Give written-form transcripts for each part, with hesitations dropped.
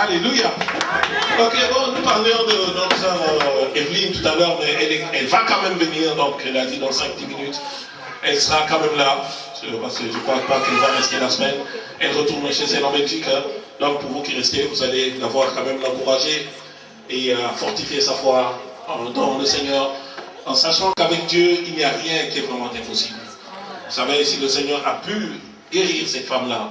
Alléluia. Ok, bon, nous parlions de notre sœur Evelyne tout à l'heure, mais elle va quand même venir, donc elle a dit dans 5-10 minutes. Elle sera quand même là, parce que je ne crois pas qu'elle va rester la semaine. Elle retourne chez elle en Belgique. Donc pour vous qui restez, vous allez la voir quand même l'encourager et fortifier sa foi dans le Seigneur, en sachant qu'avec Dieu, il n'y a rien qui est vraiment impossible. Vous savez, si le Seigneur a pu guérir cette femme-là,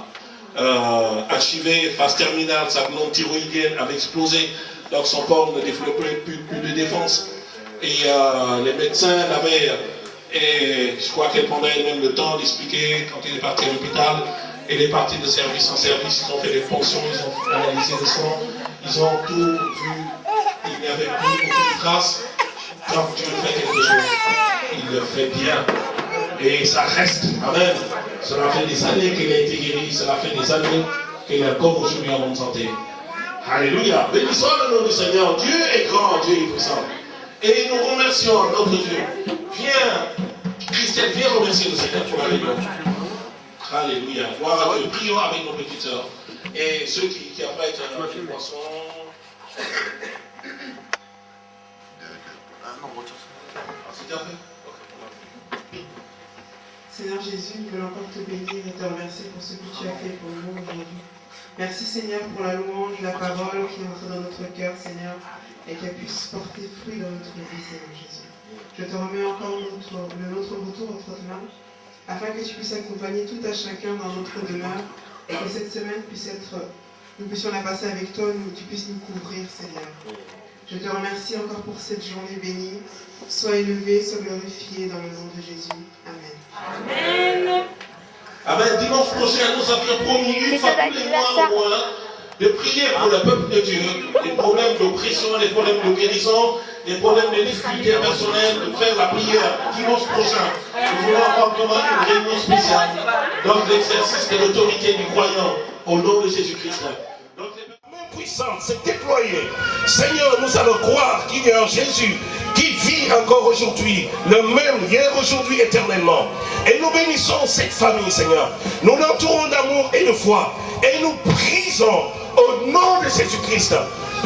achever, phase terminale, sa glande thyroïdienne avait explosé, donc son corps ne développait plus de défense. Et les médecins l'avaient, et je crois qu'elle prenait elle-même le temps d'expliquer quand elle est partie à l'hôpital. Elle est partie de service en service, ils ont fait des fonctions, ils ont analysé le sang, ils ont tout vu, il n'y avait plus aucune trace. Quand Dieu fait quelque chose, il le fait bien. Et ça reste, amen. Cela fait des années qu'elle a été guérie, cela fait des années qu'elle est encore aujourd'hui en bonne santé. Alléluia. Bénissons le nom du Seigneur. Dieu est grand, Dieu est puissant. Et nous remercions notre Dieu. Viens, Christelle, viens remercier le Seigneur pour la réunion. Alléluia. Gloire à Dieu. Prions avec nos petites sœurs. Et ceux qui apprêtent une boisson. C'est déjà fait? Seigneur Jésus, nous voulons encore te bénir et te remercier pour ce que tu as fait pour nous aujourd'hui. Merci Seigneur pour la louange, la parole qui est entrée dans notre cœur, Seigneur, et qu'elle puisse porter fruit dans notre vie, Seigneur Jésus. Je te remets encore notre retour entre tes mains, afin que tu puisses accompagner tout à chacun dans notre demeure, et que cette semaine puisse être, nous puissions la passer avec toi, tu puisses nous couvrir, Seigneur. Je te remercie encore pour cette journée bénie. Sois élevé, sois glorifié dans le nom de Jésus. Amen. Amen. Amen. Dimanche prochain, nous avions promis une fois tous les mois au moins de prier pour le peuple de Dieu. Les problèmes d'oppression, les problèmes de guérison, les problèmes de difficultés personnelles, de faire la prière dimanche prochain. Nous voulons avoir vraiment une réunion spéciale dans l'exercice de l'autorité du croyant au nom de Jésus-Christ. Puissante s'est déployée. Seigneur, nous allons croire qu'il y a un Jésus qui vit encore aujourd'hui, le même hier, aujourd'hui, éternellement. Et nous bénissons cette famille, Seigneur. Nous l'entourons d'amour et de foi. Et nous brisons au nom de Jésus-Christ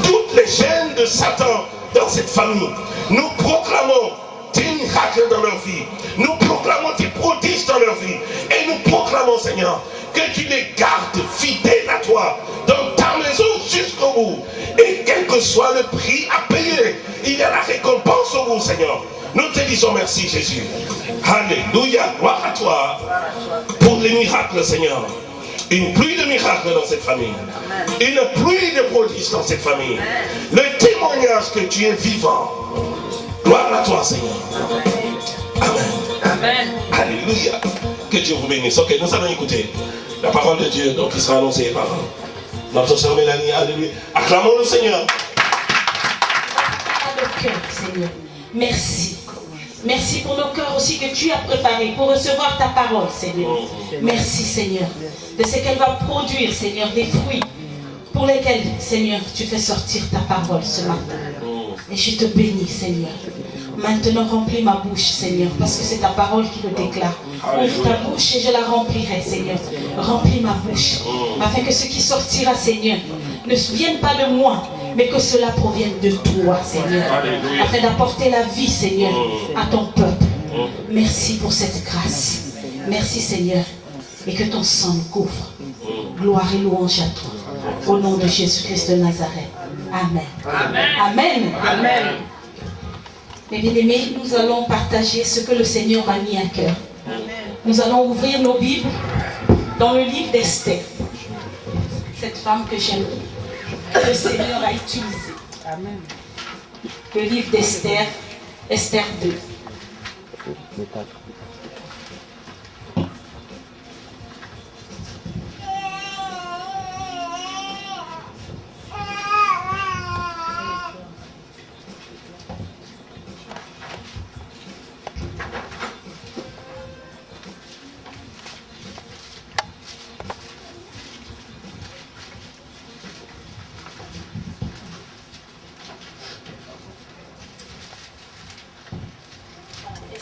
toutes les chaînes de Satan dans cette famille. Nous proclamons des miracles dans leur vie. Nous proclamons des prodiges dans leur vie. Et nous proclamons, Seigneur, que tu les gardes fidèles à toi dans ta maison jusqu'au bout. Et quel que soit le prix à payer, il y a la récompense au bout, Seigneur. Nous te disons merci, Jésus. Alléluia, gloire à toi pour les miracles, Seigneur. Une pluie de miracles dans cette famille. Une pluie de prodiges dans cette famille. Le témoignage que tu es vivant. Gloire à toi, Seigneur. Amen. Amen. Alléluia. Que Dieu vous bénisse. Ok, nous allons écouter la parole de Dieu, donc qui sera annoncée par notre sœur Mélanie. Alléluia. Acclamons le Seigneur. Le cœur, Seigneur. Merci. Merci pour nos cœurs aussi que tu as préparés pour recevoir ta parole, Seigneur. Merci, Seigneur, de ce qu'elle va produire, Seigneur, des fruits pour lesquels, Seigneur, tu fais sortir ta parole ce matin. Et je te bénis, Seigneur. Maintenant, remplis ma bouche, Seigneur, parce que c'est ta parole qui le déclare. Ouvre ta bouche et je la remplirai, Seigneur. Remplis ma bouche, afin que ce qui sortira, Seigneur, ne vienne pas de moi, mais que cela provienne de toi, Seigneur. Afin d'apporter la vie, Seigneur, à ton peuple. Merci pour cette grâce. Merci, Seigneur, et que ton sang nous couvre. Gloire et louange à toi. Au nom de Jésus-Christ de Nazareth. Amen. Amen. Amen. Amen. Mes bien-aimés, nous allons partager ce que le Seigneur m'a mis à cœur. Nous allons ouvrir nos Bibles dans le livre d'Esther. Cette femme que j'aime, que le Seigneur a utilisée. Amen. Le livre d'Esther, Esther 2.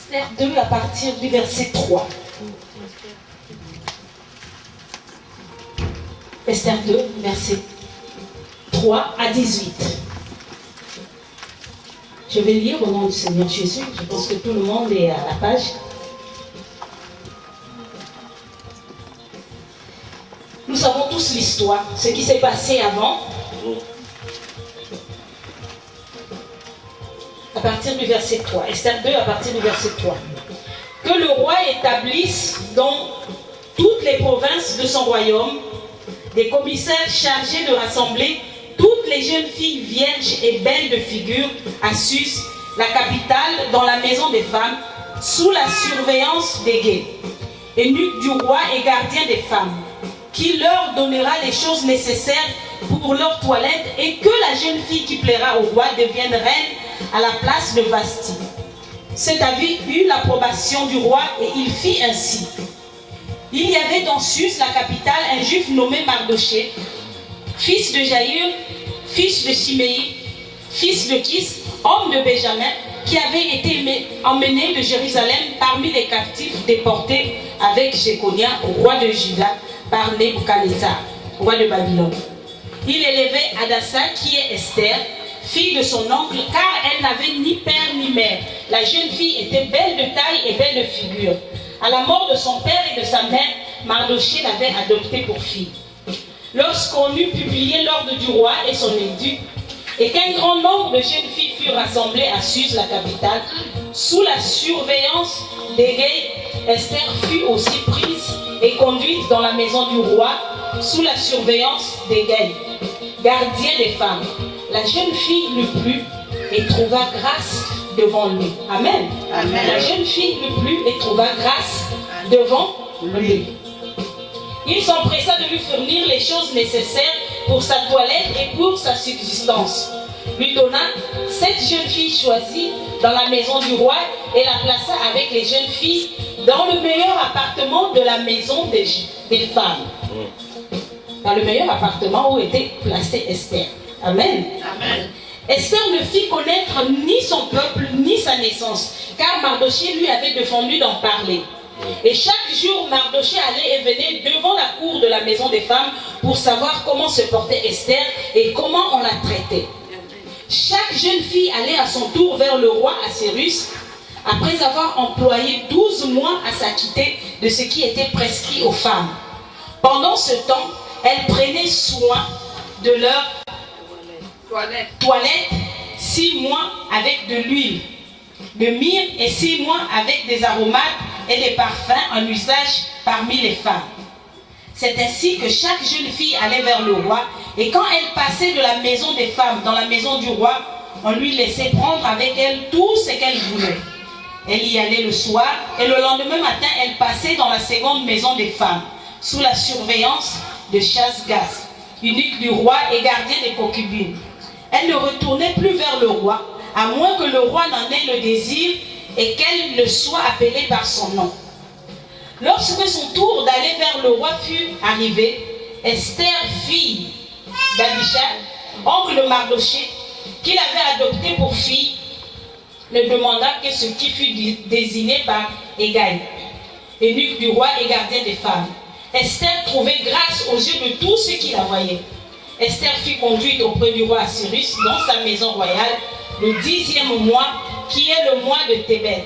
Esther 2 à partir du verset 3. Esther 2, verset 3 à 18. Je vais lire au nom du Seigneur Jésus. Je pense que tout le monde est à la page. Nous savons tous l'histoire, ce qui s'est passé avant. À partir du verset 3. Esther 2 à partir du verset 3. Que le roi établisse dans toutes les provinces de son royaume des commissaires chargés de rassembler toutes les jeunes filles vierges et belles de figure à Suse, la capitale, dans la maison des femmes, sous la surveillance des guets, eunuques du roi et gardiens des femmes, qui leur donnera les choses nécessaires pour leur toilette, et que la jeune fille qui plaira au roi devienne reine à la place de Vasti. Cet avis eut l'approbation du roi et il fit ainsi. Il y avait dans Suse, la capitale, un juif nommé Mardoché, fils de Jaïr, fils de Shimei, fils de Kis, homme de Benjamin, qui avait été emmené de Jérusalem parmi les captifs déportés avec Jéconia, roi de Juda, par Nebuchadnezzar, roi de Babylone. Il élevait Hadassa, qui est Esther, fille de son oncle, car elle n'avait ni père ni mère. La jeune fille était belle de taille et belle de figure. À la mort de son père et de sa mère, Mardoché l'avait adoptée pour fille. Lorsqu'on eut publié l'ordre du roi et son édit, et qu'un grand nombre de jeunes filles furent rassemblées à Suse, la capitale, sous la surveillance des guets, Esther fut aussi prise et conduite dans la maison du roi, sous la surveillance des guets, gardiens des femmes. La jeune fille lui plut et trouva grâce devant lui. Amen. Amen. La jeune fille lui plut et trouva grâce devant lui. Il s'empressa de lui fournir les choses nécessaires pour sa toilette et pour sa subsistance. Lui donna 7 jeunes filles choisies dans la maison du roi et la plaça avec les jeunes filles dans le meilleur appartement de la maison des femmes. Dans le meilleur appartement où était placée Esther. Amen. Amen. Esther ne fit connaître ni son peuple ni sa naissance, car Mardoché lui avait défendu d'en parler. Et chaque jour, Mardoché allait et venait devant la cour de la maison des femmes pour savoir comment se portait Esther et comment on la traitait. Chaque jeune fille allait à son tour vers le roi Assuérus, après avoir employé 12 mois à s'acquitter de ce qui était prescrit aux femmes. Pendant ce temps, elles prenaient soin de leur toilette 6 mois avec de l'huile, de myrrhe et 6 mois avec des aromates et des parfums en usage parmi les femmes. C'est ainsi que chaque jeune fille allait vers le roi, et quand elle passait de la maison des femmes dans la maison du roi, on lui laissait prendre avec elle tout ce qu'elle voulait. Elle y allait le soir, et le lendemain matin, elle passait dans la seconde maison des femmes, sous la surveillance de Chasgaz, eunuque du roi et gardien des concubines. Elle ne retournait plus vers le roi, à moins que le roi n'en ait le désir et qu'elle ne soit appelée par son nom. Lorsque son tour d'aller vers le roi fut arrivé, Esther, fille d'Abishag, oncle de Mardoché, qu'il avait adopté pour fille, ne demanda que ce qui fut désigné par Hégai, eunuque du roi et gardien des femmes. Esther trouvait grâce aux yeux de tous ceux qui la voyaient. Esther fut conduite auprès du roi Assuérus dans sa maison royale le 10e mois, qui est le mois de Tébet,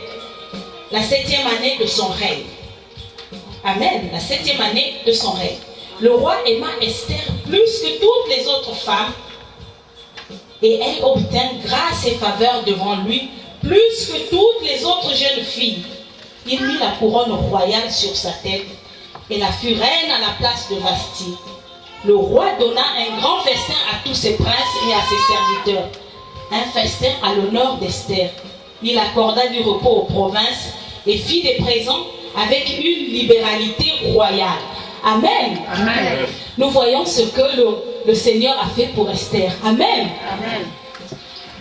la 7e année de son règne. Amen, la 7e année de son règne. Le roi aima Esther plus que toutes les autres femmes, et elle obtint grâce et faveur devant lui plus que toutes les autres jeunes filles. Il mit la couronne royale sur sa tête et la fut reine à la place de Vasti. Le roi donna un grand festin à tous ses princes et à ses serviteurs, un festin à l'honneur d'Esther. Il accorda du repos aux provinces et fit des présents avec une libéralité royale. Amen. Amen. Nous voyons ce que le Seigneur a fait pour Esther. Amen. Amen.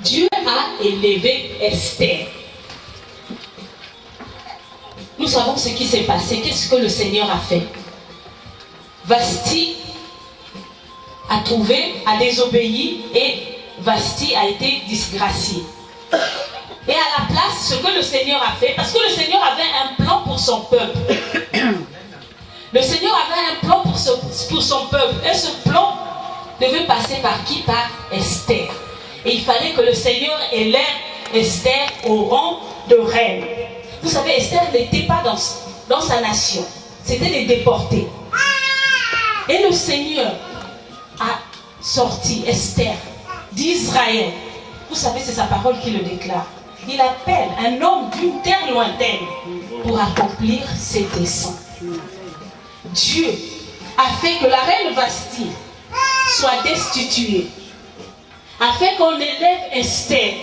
Dieu a élevé Esther. Nous savons ce qui s'est passé. Qu'est-ce que le Seigneur a fait? Vasti a désobéi et Vasti a été disgracié. Et à la place, ce que le Seigneur a fait, parce que le Seigneur avait un plan pour son peuple. Le Seigneur avait un plan pour son peuple. Et ce plan devait passer par qui? Par Esther. Et il fallait que le Seigneur élève Esther au rang de reine. Vous savez, Esther n'était pas dans sa nation. C'était des déportés. Et le Seigneur a sorti Esther d'Israël. Vous savez, c'est sa parole qui le déclare. Il appelle un homme d'une terre lointaine pour accomplir ses desseins. Dieu a fait que la reine Vasti soit destituée, afin qu'on élève Esther.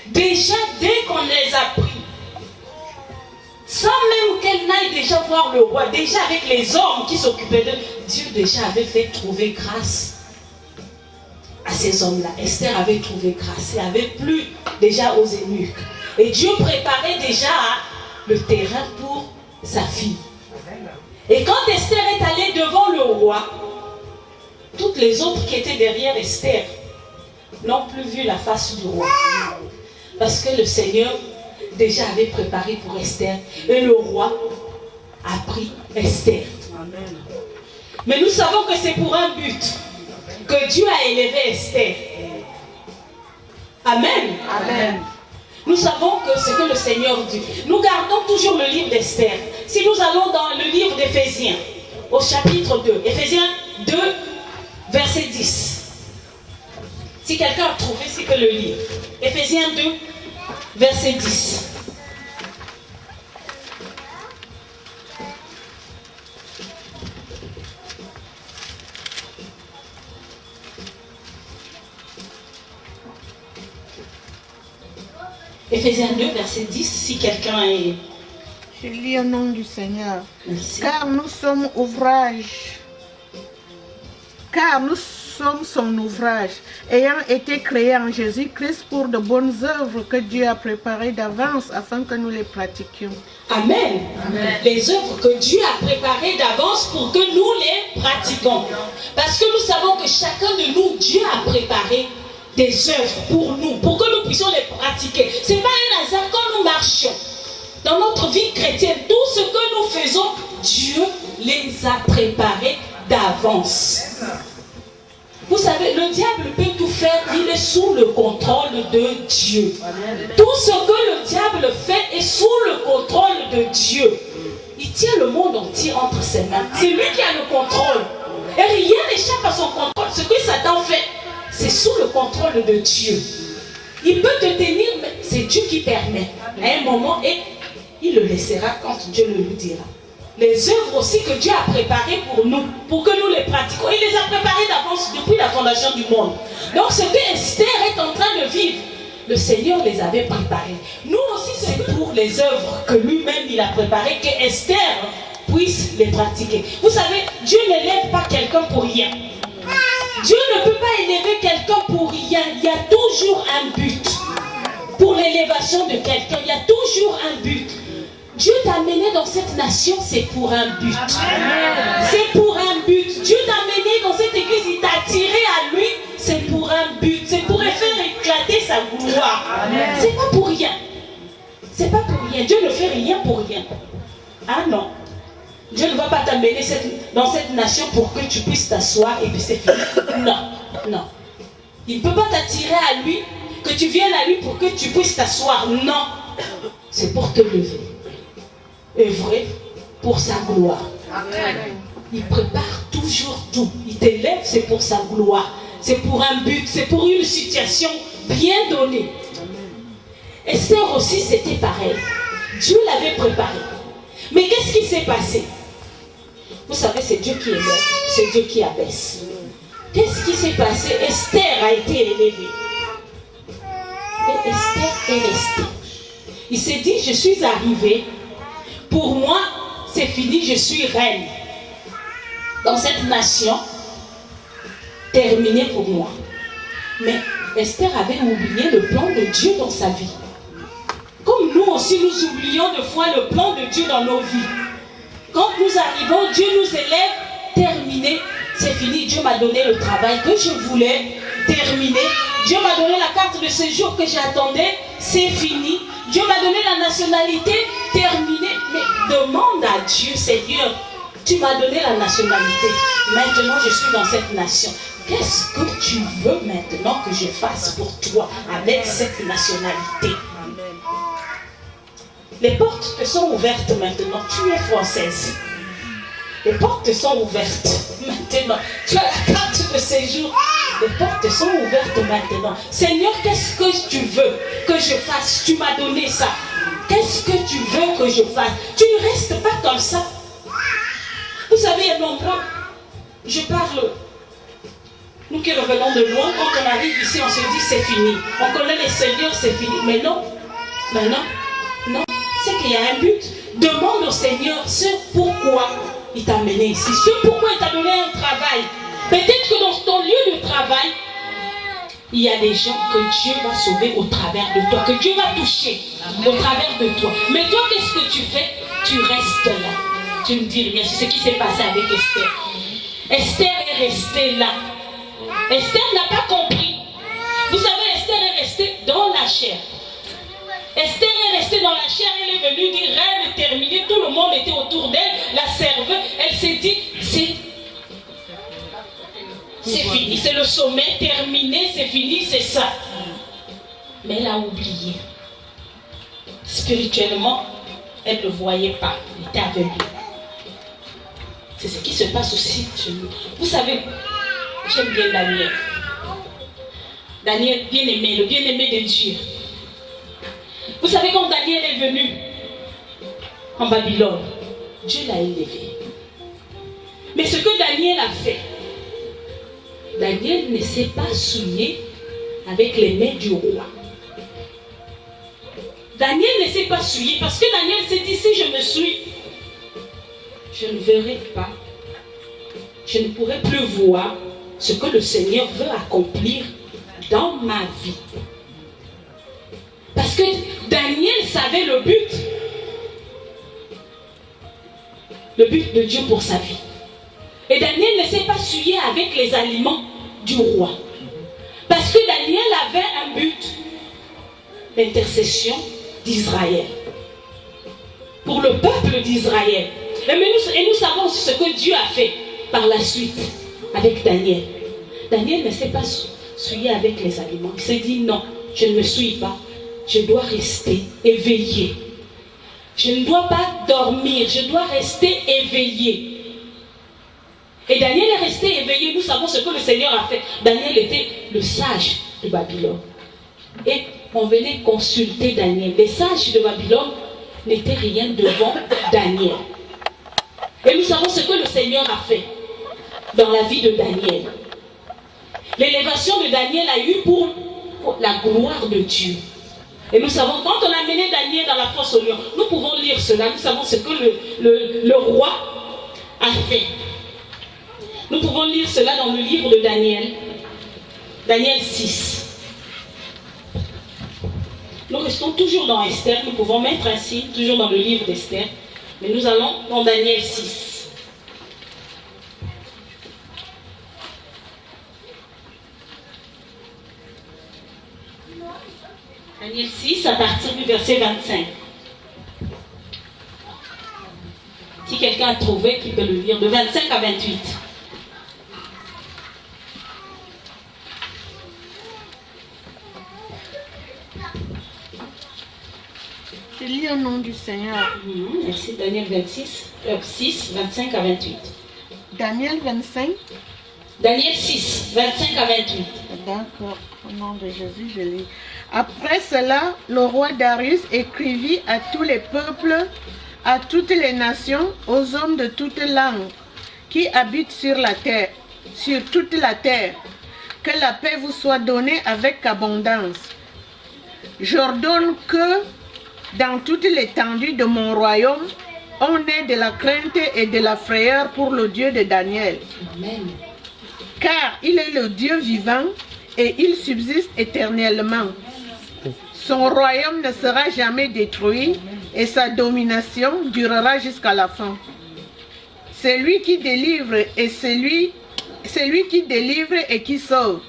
Déjà, dès qu'on les a pris, sans même qu'elle n'aille déjà voir le roi, déjà avec les hommes qui s'occupaient d'eux, Dieu déjà avait fait trouver grâce à ces hommes-là. Esther avait trouvé grâce et avait plu déjà aux eunuques. Et Dieu préparait déjà le terrain pour sa fille. Et quand Esther est allée devant le roi, toutes les autres qui étaient derrière Esther n'ont plus vu la face du roi. Parce que le Seigneur déjà avait préparé pour Esther. Et le roi a pris Esther. Mais nous savons que c'est pour un but que Dieu a élevé Esther. Amen. Amen. Nous savons que c'est que le Seigneur dit. Nous gardons toujours le livre d'Esther. Si nous allons dans le livre d'Éphésiens, au chapitre 2, Éphésiens 2, verset 10. Si quelqu'un a trouvé, c'est que le livre. Éphésiens 2, verset 10. Éphésiens 2, verset 10, si quelqu'un est... Je lis au nom du Seigneur. Merci. Car nous sommes son ouvrage, ayant été créés en Jésus-Christ pour de bonnes œuvres que Dieu a préparées d'avance afin que nous les pratiquions. Amen. Amen. Les œuvres que Dieu a préparées d'avance pour que nous les pratiquions. Parce que nous savons que chacun de nous, Dieu a préparé des œuvres pour nous, pour que nous puissions les pratiquer. Ce n'est pas un hasard quand nous marchons dans notre vie chrétienne. Tout ce que nous faisons, Dieu les a préparés d'avance. Vous savez, le diable peut tout faire, il est sous le contrôle de Dieu. Tout ce que le diable fait est sous le contrôle de Dieu. Il tient le monde entier entre ses mains. C'est lui qui a le contrôle. Et rien n'échappe à son contrôle. Ce que Satan fait, c'est sous le contrôle de Dieu. Il peut te tenir, mais c'est Dieu qui permet. À un moment, et il le laissera quand Dieu le lui dira. Les œuvres aussi que Dieu a préparées pour nous, pour que nous les pratiquions, il les a préparées d'avance depuis la fondation du monde. Donc ce que Esther est en train de vivre, le Seigneur les avait préparées. Nous aussi, c'est pour les œuvres que lui-même il a préparées, que Esther puisse les pratiquer. Vous savez, Dieu n'élève pas quelqu'un pour rien. Dieu ne peut pas élever quelqu'un pour rien. Il y a toujours un but. Pour l'élévation de quelqu'un, il y a toujours un but. Dieu t'a amené dans cette nation, c'est pour un but. C'est pour un but. Dieu t'a amené dans cette église, il t'a attiré à lui, c'est pour un but. C'est pour faire éclater sa gloire. C'est pas pour rien. C'est pas pour rien. Dieu ne fait rien pour rien. Ah non. Dieu ne va pas t'amener dans cette nation pour que tu puisses t'asseoir et puis c'est fini. Non, non. Il ne peut pas t'attirer à lui, que tu viennes à lui pour que tu puisses t'asseoir. Non. C'est pour te lever. Œuvrer pour sa gloire. Amen. Il prépare toujours tout. Il t'élève, c'est pour sa gloire. C'est pour un but, c'est pour une situation bien donnée. Esther aussi, c'était pareil. Dieu l'avait préparé. Mais qu'est-ce qui s'est passé? Vous savez, c'est Dieu qui élève, c'est Dieu qui abaisse. Qu'est-ce qui s'est passé? Esther a été élevée. Et Esther est restée. Il s'est dit, je suis arrivée. Pour moi, c'est fini, je suis reine. Dans cette nation, terminé pour moi. Mais Esther avait oublié le plan de Dieu dans sa vie. Comme nous aussi, nous oublions de fois le plan de Dieu dans nos vies. Quand nous arrivons, Dieu nous élève, terminé, c'est fini. Dieu m'a donné le travail que je voulais, terminé. Dieu m'a donné la carte de séjour que j'attendais, c'est fini. Dieu m'a donné la nationalité, terminé. Mais demande à Dieu, Seigneur, tu m'as donné la nationalité. Maintenant, je suis dans cette nation. qu'est-ce que tu veux maintenant que je fasse pour toi avec cette nationalité? Les portes te sont ouvertes maintenant. Tu es française. Les portes te sont ouvertes maintenant. Tu as la carte de séjour. Les portes te sont ouvertes maintenant. Seigneur, qu'est-ce que tu veux que je fasse? Tu m'as donné ça. Qu'est-ce que tu veux que je fasse? Tu ne restes pas comme ça. Vous savez, il y a nombreux. Je parle. Nous qui revenons de loin, quand on arrive ici, on se dit c'est fini. On connaît les seigneurs, c'est fini. Mais non. Mais non. Non. C'est qu'il y a un but. Demande au Seigneur ce pourquoi il t'a mené ici. Ce pourquoi il t'a donné un travail. Peut-être que dans ton lieu de travail, il y a des gens que Dieu va sauver au travers de toi, que Dieu va toucher au travers de toi. Mais toi, qu'est-ce que tu fais? Tu restes là. Tu ne dis rien. C'est ce qui s'est passé avec Esther. Esther est restée là. Esther n'a pas compris. Vous savez, Esther est restée dans la chair. Esther est restée dans la chair, elle est venue dire reine terminée, tout le monde était autour d'elle, la serveuse, elle s'est dit c'est fini, c'est le sommet terminé, c'est fini, c'est ça. Mais elle a oublié. Spirituellement, elle ne voyait pas, elle était aveugle. C'est ce qui se passe aussi chez nous. Vous savez, j'aime bien Daniel. Daniel, bien-aimé, le bien-aimé de Dieu. Vous savez, quand Daniel est venu en Babylone, Dieu l'a élevé. Mais ce que Daniel a fait, Daniel ne s'est pas souillé avec les mains du roi. Daniel ne s'est pas souillé parce que Daniel s'est dit, si je me souille, je ne verrai pas, je ne pourrai plus voir ce que le Seigneur veut accomplir dans ma vie. Parce que Daniel savait le but de Dieu pour sa vie. Et Daniel ne s'est pas souillé avec les aliments du roi. Parce que Daniel avait un but, l'intercession d'Israël. Pour le peuple d'Israël. Et nous savons ce que Dieu a fait par la suite avec Daniel. Daniel ne s'est pas souillé avec les aliments. Il s'est dit non, je ne me souille pas. Je dois rester éveillé. Je ne dois pas dormir, je dois rester éveillé. Et Daniel est resté éveillé. Nous savons ce que le Seigneur a fait. Daniel était le sage de Babylone. Et on venait consulter Daniel. Les sages de Babylone n'étaient rien devant Daniel. Et nous savons ce que le Seigneur a fait dans la vie de Daniel. L'élévation de Daniel a eu pour la gloire de Dieu. Et nous savons, quand on a mené Daniel dans la fosse au lion, nous pouvons lire cela. Nous savons ce que le roi a fait. Nous pouvons lire cela dans le livre de Daniel. Daniel 6. Nous restons toujours dans Esther. Nous pouvons mettre un signe, toujours dans le livre d'Esther. Mais nous allons dans Daniel 6. Daniel 6 à partir du verset 25. Si quelqu'un a trouvé, qui peut le lire, de 25 à 28. Je lis au nom du Seigneur. Merci. Daniel 6, 25 à 28. Daniel 25. Daniel 6, 25 à 28. D'accord, au nom de Jésus, je lis. Après cela, le roi Darius écrivit à tous les peuples, à toutes les nations, aux hommes de toutes langues qui habitent sur toute la terre, que la paix vous soit donnée avec abondance. J'ordonne que dans toute l'étendue de mon royaume, on ait de la crainte et de la frayeur pour le Dieu de Daniel. Amen. Car il est le Dieu vivant et il subsiste éternellement. Son royaume ne sera jamais détruit et sa domination durera jusqu'à la fin. C'est lui qui délivre et qui sauve,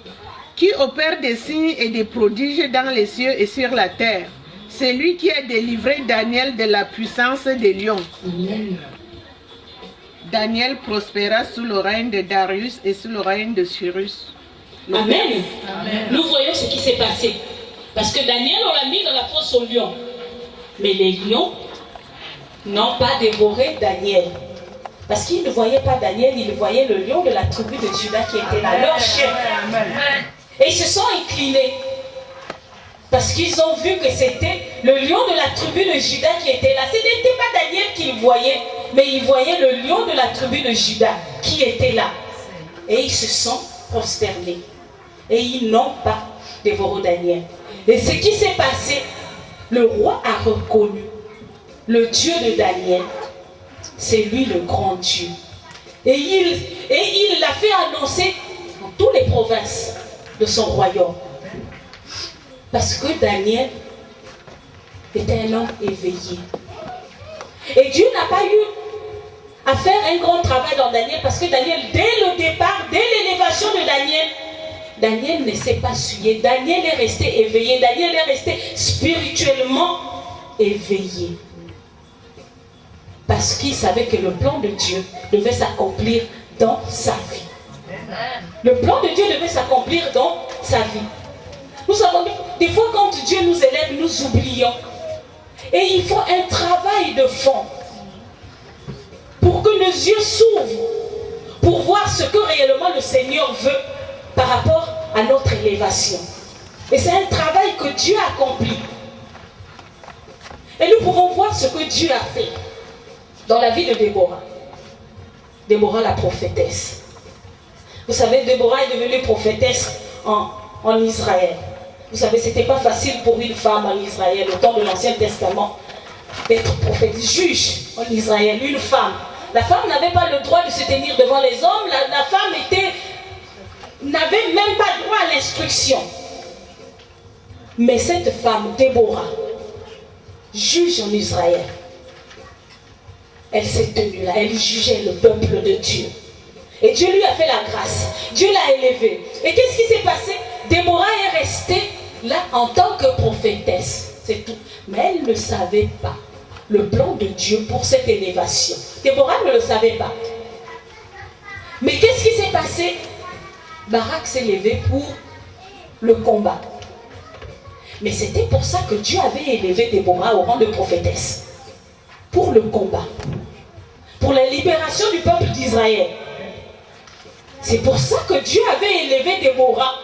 qui opère des signes et des prodiges dans les cieux et sur la terre. C'est lui qui a délivré Daniel de la puissance des lions. Amen. Daniel prospéra sous le règne de Darius et sous le règne de Cyrus. Amen. Nous voyons ce qui s'est passé. Parce que Daniel, on l'a mis dans la fosse aux lions. Mais les lions n'ont pas dévoré Daniel. Parce qu'ils ne voyaient pas Daniel, ils voyaient le lion de la tribu de Juda qui était là, leur chef. Et ils se sont inclinés. Parce qu'ils ont vu que c'était le lion de la tribu de Juda qui était là. Ce n'était pas Daniel qu'ils voyaient, mais ils voyaient le lion de la tribu de Juda qui était là. Et ils se sont prosternés. Et ils n'ont pas dévoré Daniel. Et ce qui s'est passé, le roi a reconnu le Dieu de Daniel. C'est lui le grand Dieu. Et il l'a fait annoncer dans toutes les provinces de son royaume. Parce que Daniel était un homme éveillé. Et Dieu n'a pas eu à faire un grand travail dans Daniel, parce que Daniel, dès le départ, dès l'élévation de Daniel, Daniel ne s'est pas souillé. Daniel est resté éveillé. Daniel est resté spirituellement éveillé. Parce qu'il savait que le plan de Dieu devait s'accomplir dans sa vie. Le plan de Dieu devait s'accomplir dans sa vie. Nous savons, des fois quand Dieu nous élève, nous oublions. Et il faut un travail de fond pour que nos yeux s'ouvrent, pour voir ce que réellement le Seigneur veut par rapport à notre élévation. Et c'est un travail que Dieu accomplit. Et nous pouvons voir ce que Dieu a fait dans la vie de Déborah. Déborah la prophétesse. Vous savez, Déborah est devenue prophétesse en Israël. Vous savez, ce n'était pas facile pour une femme en Israël, au temps de l'Ancien Testament, d'être prophète, juge en Israël, une femme. La femme n'avait pas le droit de se tenir devant les hommes, la femme n'avait même pas droit à l'instruction. Mais cette femme, Déborah, juge en Israël, elle s'est tenue là, elle jugeait le peuple de Dieu. Et Dieu lui a fait la grâce, Dieu l'a élevée. Et qu'est-ce qui s'est passé? Déborah est restée là en tant que prophétesse, c'est tout. Mais elle ne savait pas le plan de Dieu pour cette élévation. Déborah ne le savait pas. Mais qu'est-ce qui s'est passé? Barak s'est levé pour le combat. Mais c'était pour ça que Dieu avait élevé Déborah au rang de prophétesse. Pour le combat. Pour la libération du peuple d'Israël. C'est pour ça que Dieu avait élevé Déborah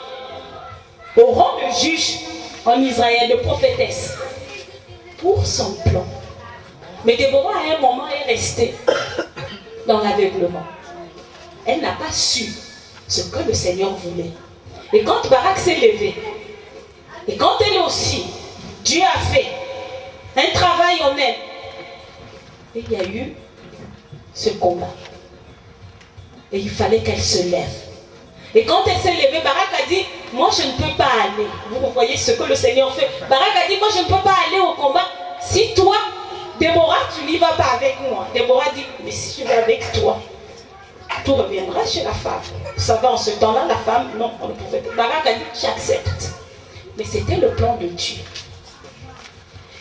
au rang de juge en Israël, de prophétesse. Pour son plan. Mais Déborah, à un moment, est restée dans l'aveuglement. Elle n'a pas su ce que le Seigneur voulait. Et quand Barak s'est levé, et quand elle aussi, Dieu a fait un travail en elle, et il y a eu ce combat. Et il fallait qu'elle se lève. Et quand elle s'est levée, Barak a dit, moi je ne peux pas aller. Vous voyez ce que le Seigneur fait. Barak a dit, moi je ne peux pas aller au combat. Si toi, Déborah, tu n'y vas pas avec moi. Déborah dit, mais si je vais avec toi, tout reviendra chez la femme. Vous savez, en ce temps-là, la femme, non, on ne pouvait pas. Barak a dit, j'accepte. Mais c'était le plan de Dieu.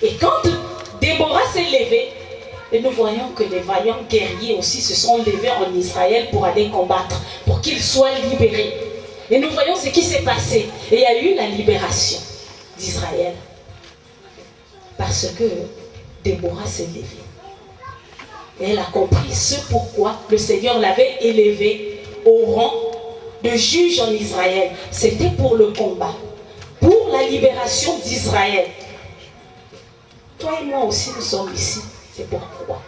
Et quand Déborah s'est levée, et nous voyons que les vaillants guerriers aussi se sont levés en Israël pour aller combattre, pour qu'ils soient libérés. Et nous voyons ce qui s'est passé. Et il y a eu la libération d'Israël. Parce que Déborah s'est levée. Et elle a compris ce pourquoi le Seigneur l'avait élevée au rang de juge en Israël. C'était pour le combat, pour la libération d'Israël. Toi et moi aussi, nous sommes ici. C'est pourquoi?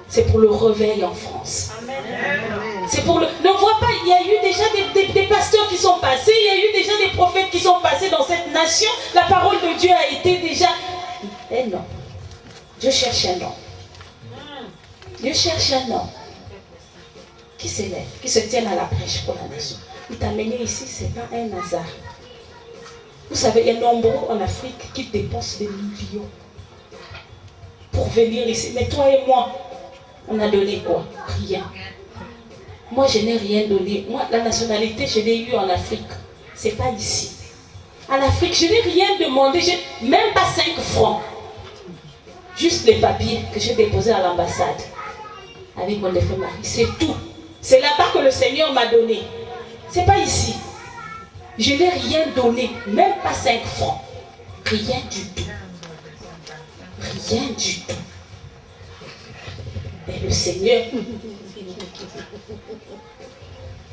C'est pour le réveil en France. C'est pour le... Ne vois pas, il y a eu déjà des pasteurs qui sont passés, il y a eu déjà des prophètes qui sont passés dans cette nation. La parole de Dieu a été déjà... Eh non. Dieu cherche un homme. Dieu cherche un homme qui s'élève, qui se tienne à la prêche pour la nation. Il t'a amené ici, ce n'est pas un hasard. Vous savez, il y a nombreux en Afrique qui dépensent des millions pour venir ici. Mais toi et moi, on a donné quoi? Rien. Moi, je n'ai rien donné. Moi, la nationalité, je l'ai eue en Afrique. Ce n'est pas ici. En Afrique, je n'ai rien demandé. Même pas 5 francs. Juste les papiers que j'ai déposés à l'ambassade. avec mon défunt mari. C'est tout. C'est là-bas que le Seigneur m'a donné. C'est pas ici. Je n'ai rien donné, même pas 5 francs. Rien du tout. Rien du tout. Mais le Seigneur,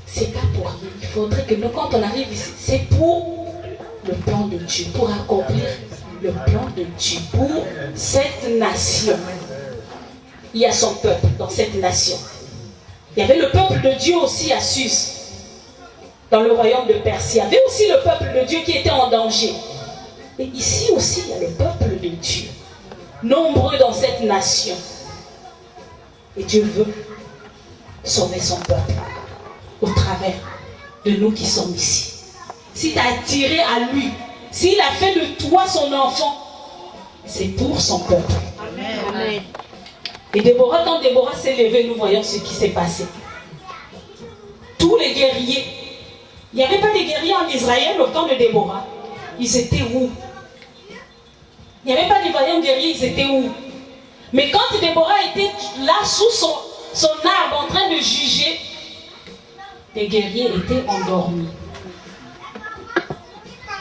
c'est pas pour rien. Il faudrait que nous, quand on arrive ici, c'est pour le plan de Dieu, pour accomplir le plan de Dieu, pour cette nation. Il y a son peuple dans cette nation. Il y avait le peuple de Dieu aussi à Suse, dans le royaume de Perse. Il y avait aussi le peuple de Dieu qui était en danger. Et ici aussi, il y a le peuple de Dieu, nombreux dans cette nation. Et Dieu veut sauver son peuple au travers de nous qui sommes ici. S'il t'a attiré à lui, s'il a fait de toi son enfant, c'est pour son peuple. Amen. Et Déborah, quand Déborah s'est levée, nous voyons ce qui s'est passé. Tous les guerriers, il n'y avait pas de guerriers en Israël au temps de Déborah. Ils étaient où? Il n'y avait pas de vaillants guerriers, ils étaient où? Mais quand Déborah était là sous son arbre en train de juger, les guerriers étaient endormis.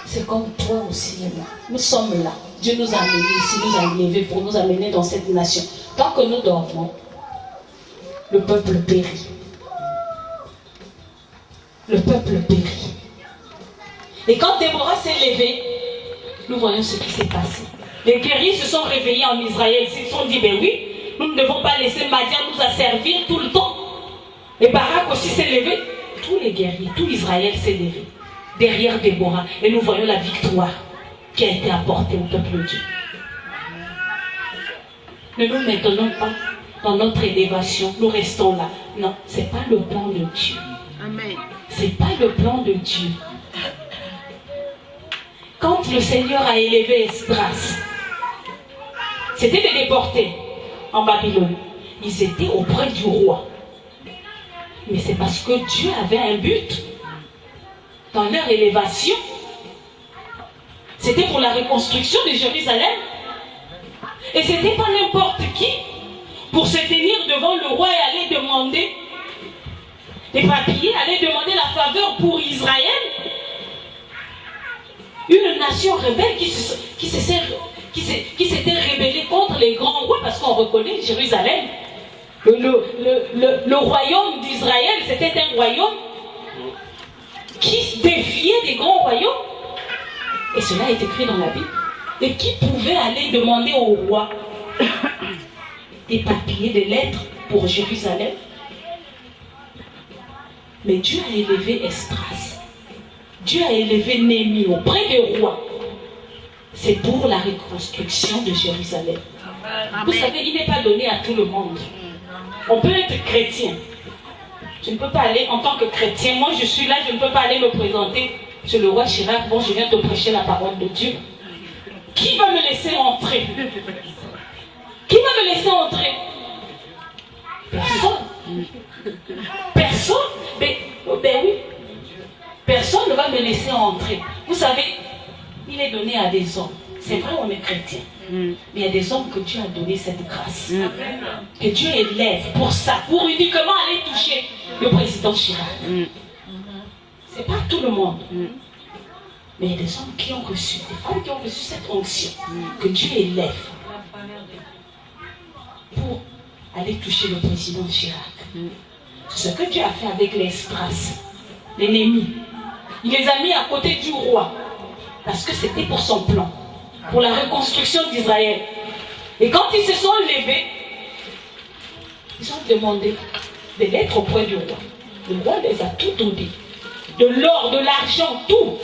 C'est comme toi aussi et moi. Nous sommes là. Dieu nous a amenés ici, nous a élevés pour nous amener dans cette nation. Tant que nous dormons, le peuple périt. Le peuple périt. Et quand Déborah s'est levée, nous voyons ce qui s'est passé. Les guerriers se sont réveillés en Israël. Ils se sont dit, ben oui, nous ne devons pas laisser Madian nous asservir tout le temps. Et Barak aussi s'est levé. Tous les guerriers, tout Israël s'est levé derrière Déborah. Et nous voyons la victoire qui a été apportée au peuple de Dieu. Ne nous maintenons pas dans notre élévation. Nous restons là. Non, ce n'est pas le plan de Dieu. Amen. Ce n'est pas le plan de Dieu. Quand le Seigneur a élevé Esdras, c'était de les déporter en Babylone. Ils étaient auprès du roi. Mais c'est parce que Dieu avait un but dans leur élévation. C'était pour la reconstruction de Jérusalem. Et ce n'était pas n'importe qui pour se tenir devant le roi et aller demander des papiers, aller demander la faveur pour Israël. Une nation rebelle qui s'était rébellée contre les grands rois, parce qu'on reconnaît Jérusalem. Le royaume d'Israël, c'était un royaume qui défiait des grands royaumes. Et cela est écrit dans la Bible. Et qui pouvait aller demander au roi des papiers, des lettres pour Jérusalem? Mais Dieu a élevé Esdras. Dieu a élevé Néhémie auprès des rois. C'est pour la reconstruction de Jérusalem. Vous savez, il n'est pas donné à tout le monde. On peut être chrétien. Je ne peux pas aller en tant que chrétien. Moi, je suis là, je ne peux pas aller me présenter chez le roi Chirac. Bon, je viens te prêcher la parole de Dieu. Qui va me laisser entrer? Qui va me laisser entrer? Personne. Personne. Ben oui. Personne ne va me laisser entrer. Vous savez, il est donné à des hommes. C'est vrai, on est chrétien. Mais il y a des hommes que Dieu a donné cette grâce. Que Dieu élève pour ça, pour uniquement aller toucher le président Chirac. C'est pas tout le monde. Mais il y a des hommes qui ont reçu, des femmes qui ont reçu cette onction. Que Dieu élève pour aller toucher le président Chirac. C'est ce que Dieu a fait avec les Esdras, l'ennemi. Il les a mis à côté du roi. Parce que c'était pour son plan. Pour la reconstruction d'Israël. Et quand ils se sont levés, ils ont demandé des lettres auprès du roi. Le roi les a tout donné. De l'or, de l'argent, tout.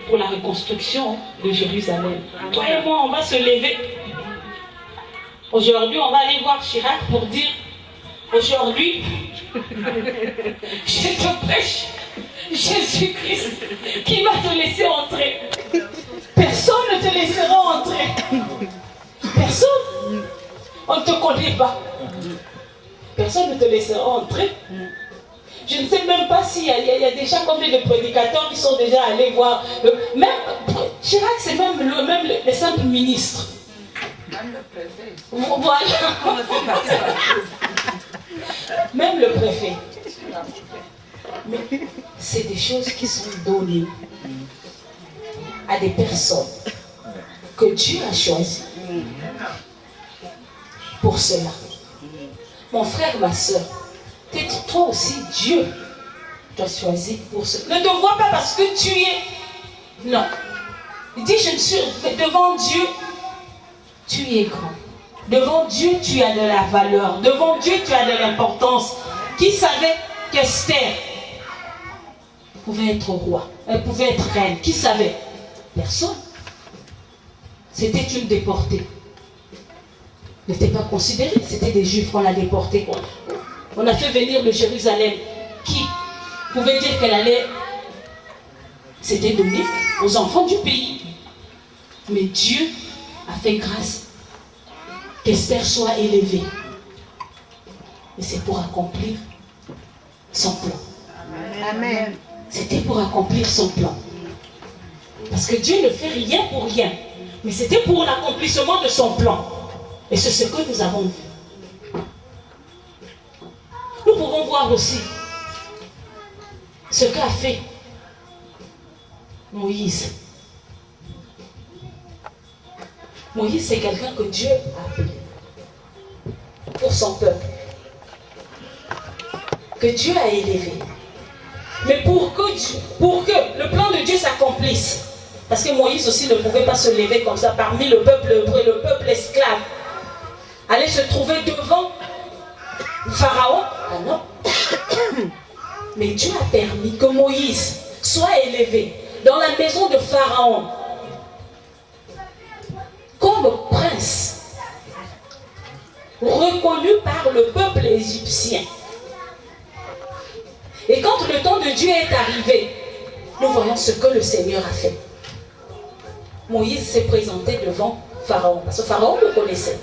Pour la reconstruction de Jérusalem. Toi et moi, on va se lever. Aujourd'hui, on va aller voir Chirac pour dire, aujourd'hui, je te prêche Jésus-Christ qui va te laisser entrer. Personne ne te laissera entrer. Personne. On ne te connaît pas. Personne ne te laissera entrer. Je ne sais même pas s'il y a déjà combien de prédicateurs qui sont déjà allés voir. Même Chirac, c'est même les simples ministres. Voilà. Même le préfet. Mais c'est des choses qui sont données à des personnes que Dieu a choisies pour cela. Mon frère, ma soeur, toi aussi, Dieu t'a choisi pour cela. Ne te vois pas parce que tu es... Non. Il dit, je ne suis... Devant Dieu, tu es grand. Devant Dieu, tu as de la valeur. Devant Dieu, tu as de l'importance. Qui savait qu'Esther pouvait être roi? Elle pouvait être reine. Qui savait? Personne. C'était une déportée. Elle n'était pas considérée. C'était des Juifs qu'on a déportés. On a fait venir de Jérusalem. Qui pouvait dire qu'elle allait... C'était donné aux enfants du pays. Mais Dieu a fait grâce qu'Esther soit élevée. Et c'est pour accomplir son plan. Amen. C'était pour accomplir son plan. Parce que Dieu ne fait rien pour rien. Mais c'était pour l'accomplissement de son plan. Et c'est ce que nous avons vu. Nous pouvons voir aussi ce qu'a fait Moïse. Moïse, c'est quelqu'un que Dieu a appelé pour son peuple, que Dieu a élevé. Mais pour que le plan de Dieu s'accomplisse, parce que Moïse aussi ne pouvait pas se lever comme ça parmi le peuple hébreu, le peuple esclave, aller se trouver devant Pharaon. Ah non. Mais Dieu a permis que Moïse soit élevé dans la maison de Pharaon comme prince, reconnu par le peuple égyptien. Et quand le temps de Dieu est arrivé, nous voyons ce que le Seigneur a fait. Moïse s'est présenté devant Pharaon, parce que Pharaon le connaissait.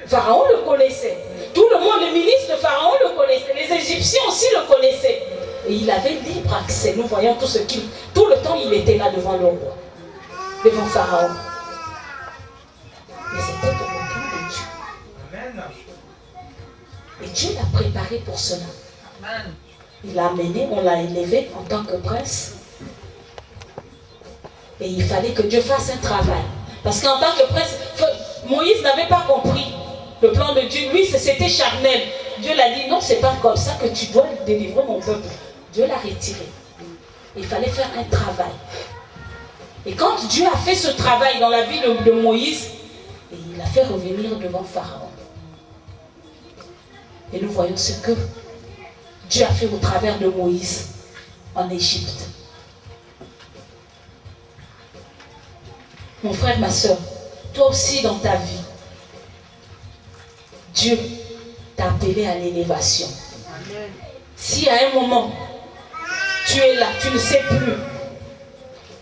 Pharaon le connaissait. Tout le monde, les ministres de Pharaon le connaissaient. Les Égyptiens aussi le connaissaient. Et il avait libre accès. Nous voyons tout le temps il était là devant le roi, devant Pharaon. Mais c'était pour le plan de Dieu. Et Dieu l'a préparé pour cela. Il l'a amené, on l'a élevé en tant que prince. Et il fallait que Dieu fasse un travail. Parce qu'en tant que prince, Moïse n'avait pas compris le plan de Dieu. Lui, c'était charnel. Dieu l'a dit, non, c'est pas comme ça que tu dois délivrer mon peuple. Dieu l'a retiré. Il fallait faire un travail. Et quand Dieu a fait ce travail dans la vie de Moïse, il l'a fait revenir devant Pharaon. Et nous voyons ce que Dieu a fait au travers de Moïse en Égypte. Mon frère, ma soeur, toi aussi dans ta vie, Dieu t'a appelé à l'élévation. Si à un moment, tu es là, tu ne sais plus,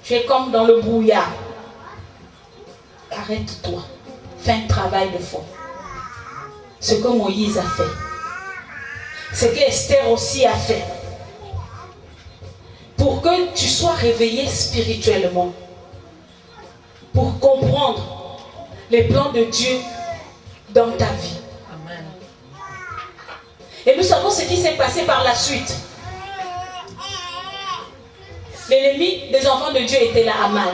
tu es comme dans le brouillard, arrête-toi, fais un travail de fond. Ce que Moïse a fait, ce que Esther aussi a fait, pour que tu sois réveillé spirituellement, pour comprendre les plans de Dieu dans ta vie. Amen. Et nous savons ce qui s'est passé par la suite. L'ennemi des enfants de Dieu était là, Aman.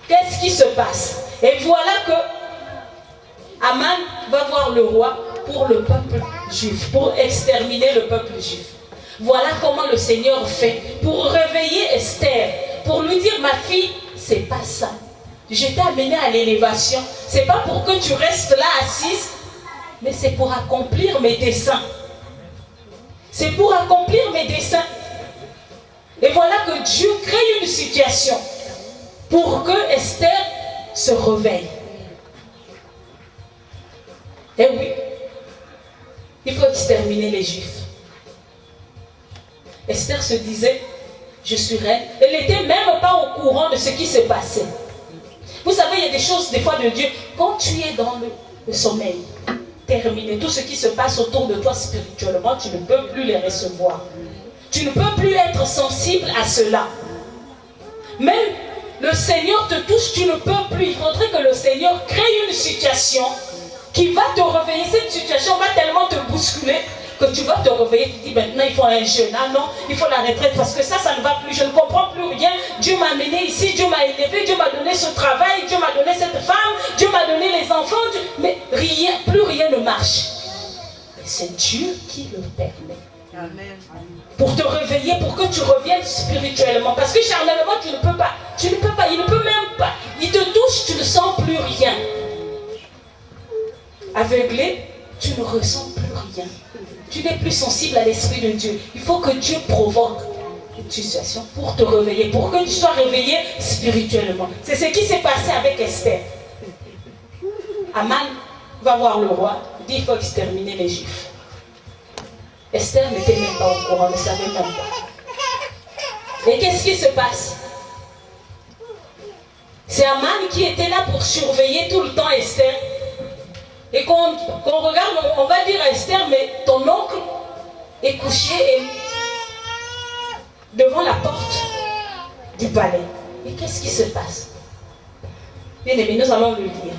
Qu'est-ce qui se passe? Et voilà que Aman va voir le roi pour le peuple juif, pour exterminer le peuple juif. Voilà comment le Seigneur fait pour réveiller Esther, pour lui dire, ma fille, c'est pas ça. Je t'ai amené à l'élévation. C'est pas pour que tu restes là assise, mais c'est pour accomplir mes desseins. C'est pour accomplir mes desseins. Et voilà que Dieu crée une situation pour que Esther se réveille. Et oui, il faut exterminer les Juifs. Esther se disait, je suis reine. Elle n'était même pas au courant de ce qui se passait. Vous savez, il y a des choses, des fois, de Dieu. Quand tu es dans le sommeil, terminé, tout ce qui se passe autour de toi spirituellement, tu ne peux plus les recevoir. Tu ne peux plus être sensible à cela. Même le Seigneur te touche, tu ne peux plus. Il faudrait que le Seigneur crée une situation qui va te réveiller. Cette situation va tellement te bousculer que tu vas te réveiller, tu dis maintenant il faut un jeûne. Ah non, il faut la retraite parce que ça ne va plus. Je ne comprends plus rien. Dieu m'a amené ici, Dieu m'a élevé, Dieu m'a donné ce travail, Dieu m'a donné cette femme, Dieu m'a donné les enfants. Mais rien, plus rien ne marche. C'est Dieu qui le permet. Amen. Pour te réveiller, pour que tu reviennes spirituellement. Parce que charnellement, tu ne peux pas. Tu ne peux pas, il ne peut même pas. Il te touche, tu ne sens plus rien. Aveuglé, tu ne ressens plus rien. Tu n'es plus sensible à l'Esprit de Dieu. Il faut que Dieu provoque une situation pour te réveiller, pour que tu sois réveillé spirituellement. C'est ce qui s'est passé avec Esther. Aman va voir le roi, dit il faut exterminer les Juifs. Esther n'était même pas au courant, ne savait même pas. Et qu'est-ce qui se passe? C'est Aman qui était là pour surveiller tout le temps Esther. Et quand on regarde, on va dire à Esther, mais ton oncle est couché devant la porte du palais. Et qu'est-ce qui se passe? Bien aimé, nous allons le lire.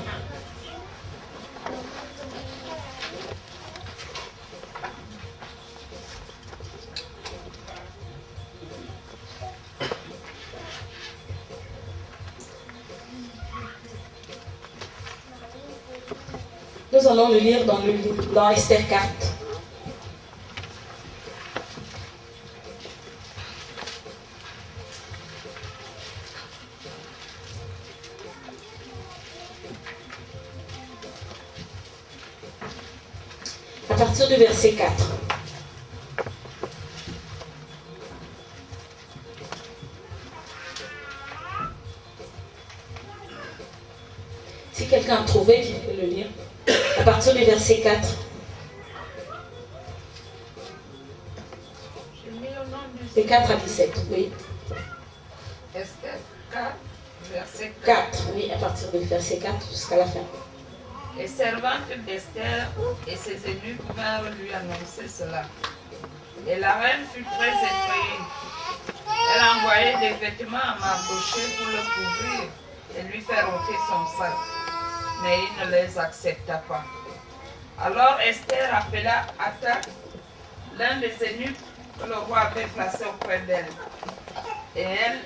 Nous allons le lire dans Esther 4. À partir du verset 4. Si quelqu'un a trouvé, qui peut le lire. À partir du verset 4. De 4 à 17, oui. Esther 4, verset 4, oui, à partir du verset 4 jusqu'à la fin. Les servantes d'Esther et ses eunuques vinrent lui annoncer cela. Et la reine fut très effrayée. Elle envoyait des vêtements à Mardochée pour le couvrir et lui faire ôter son sac. Mais il ne les accepta pas. Alors Esther appela Hathach, l'un des eunuques que le roi avait placé auprès d'elle. Et elle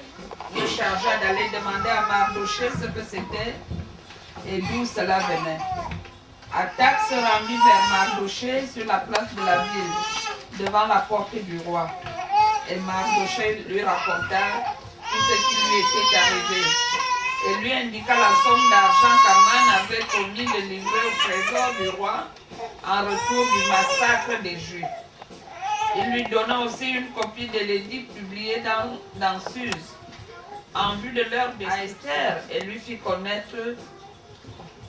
le chargea d'aller demander à Mardochée ce que c'était et d'où cela venait. Hathach se rendit vers Mardochée sur la place de la ville, devant la porte du roi. Et Mardochée lui raconta tout ce qui lui était arrivé et lui indiqua la somme d'argent qu'Aman avait promis de livrer au trésor du roi en retour du massacre des Juifs. Il lui donna aussi une copie de l'édit publié dans Suse, en vue de l'heure à Esther, et lui fit connaître,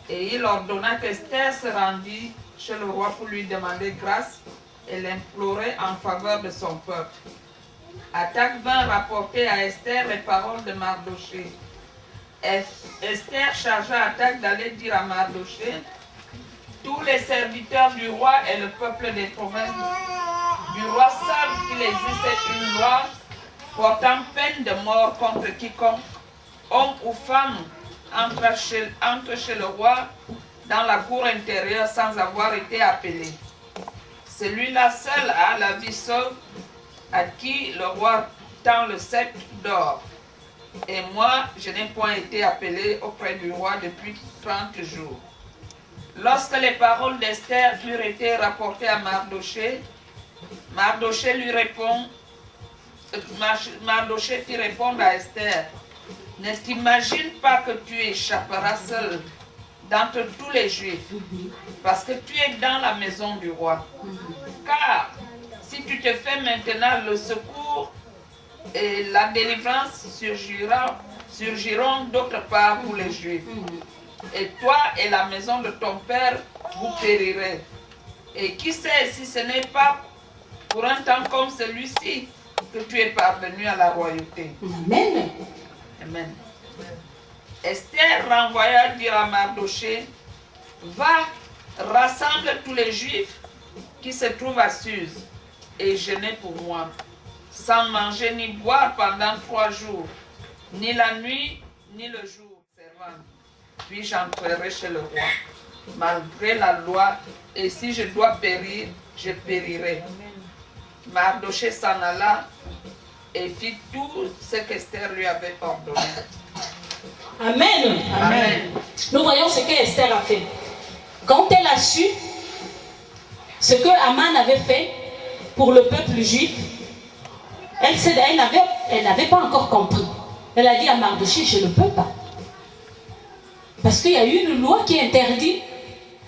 et il ordonna qu'Esther se rendît chez le roi pour lui demander grâce et l'implorer en faveur de son peuple. Hathach vint rapporter à Esther les paroles de Mardochée. Esther chargea Hathach d'aller dire à Mardochée: tous les serviteurs du roi et le peuple des provinces du roi savent qu'il existe une loi portant peine de mort contre quiconque, homme ou femme, entre chez le roi dans la cour intérieure sans avoir été appelé. Celui-là seul a la vie sauve, à qui le roi tend le sceptre d'or. Et moi, je n'ai point été appelé auprès du roi depuis 30 jours. Lorsque les paroles d'Esther furent été rapportées à Mardochée, Mardochée fit répondre à Esther: ne t'imagine pas que tu échapperas seul d'entre tous les Juifs, parce que tu es dans la maison du roi. Car si tu te fais maintenant, le secours et la délivrance surgiront d'autre part pour les Juifs. Et toi et la maison de ton père, vous périrez. Et qui sait si ce n'est pas pour un temps comme celui-ci que tu es parvenu à la royauté. Amen. Amen. Esther renvoya dire à Mardochée: va, rassemble tous les Juifs qui se trouvent à Suse et jeûnez pour moi, sans manger ni boire pendant 3 jours, ni la nuit, ni le jour. Puis j'entrerai chez le roi. malgré la loi, et si je dois périr, je périrai. Mardochée s'en alla et fit tout ce qu'Esther lui avait ordonné. Amen. Amen. Nous voyons ce que Esther a fait. Quand elle a su ce que Aman avait fait pour le peuple juif, elle n'avait pas encore compris. Elle a dit à Mardochée, je ne peux pas. Parce qu'il y a eu une loi qui interdit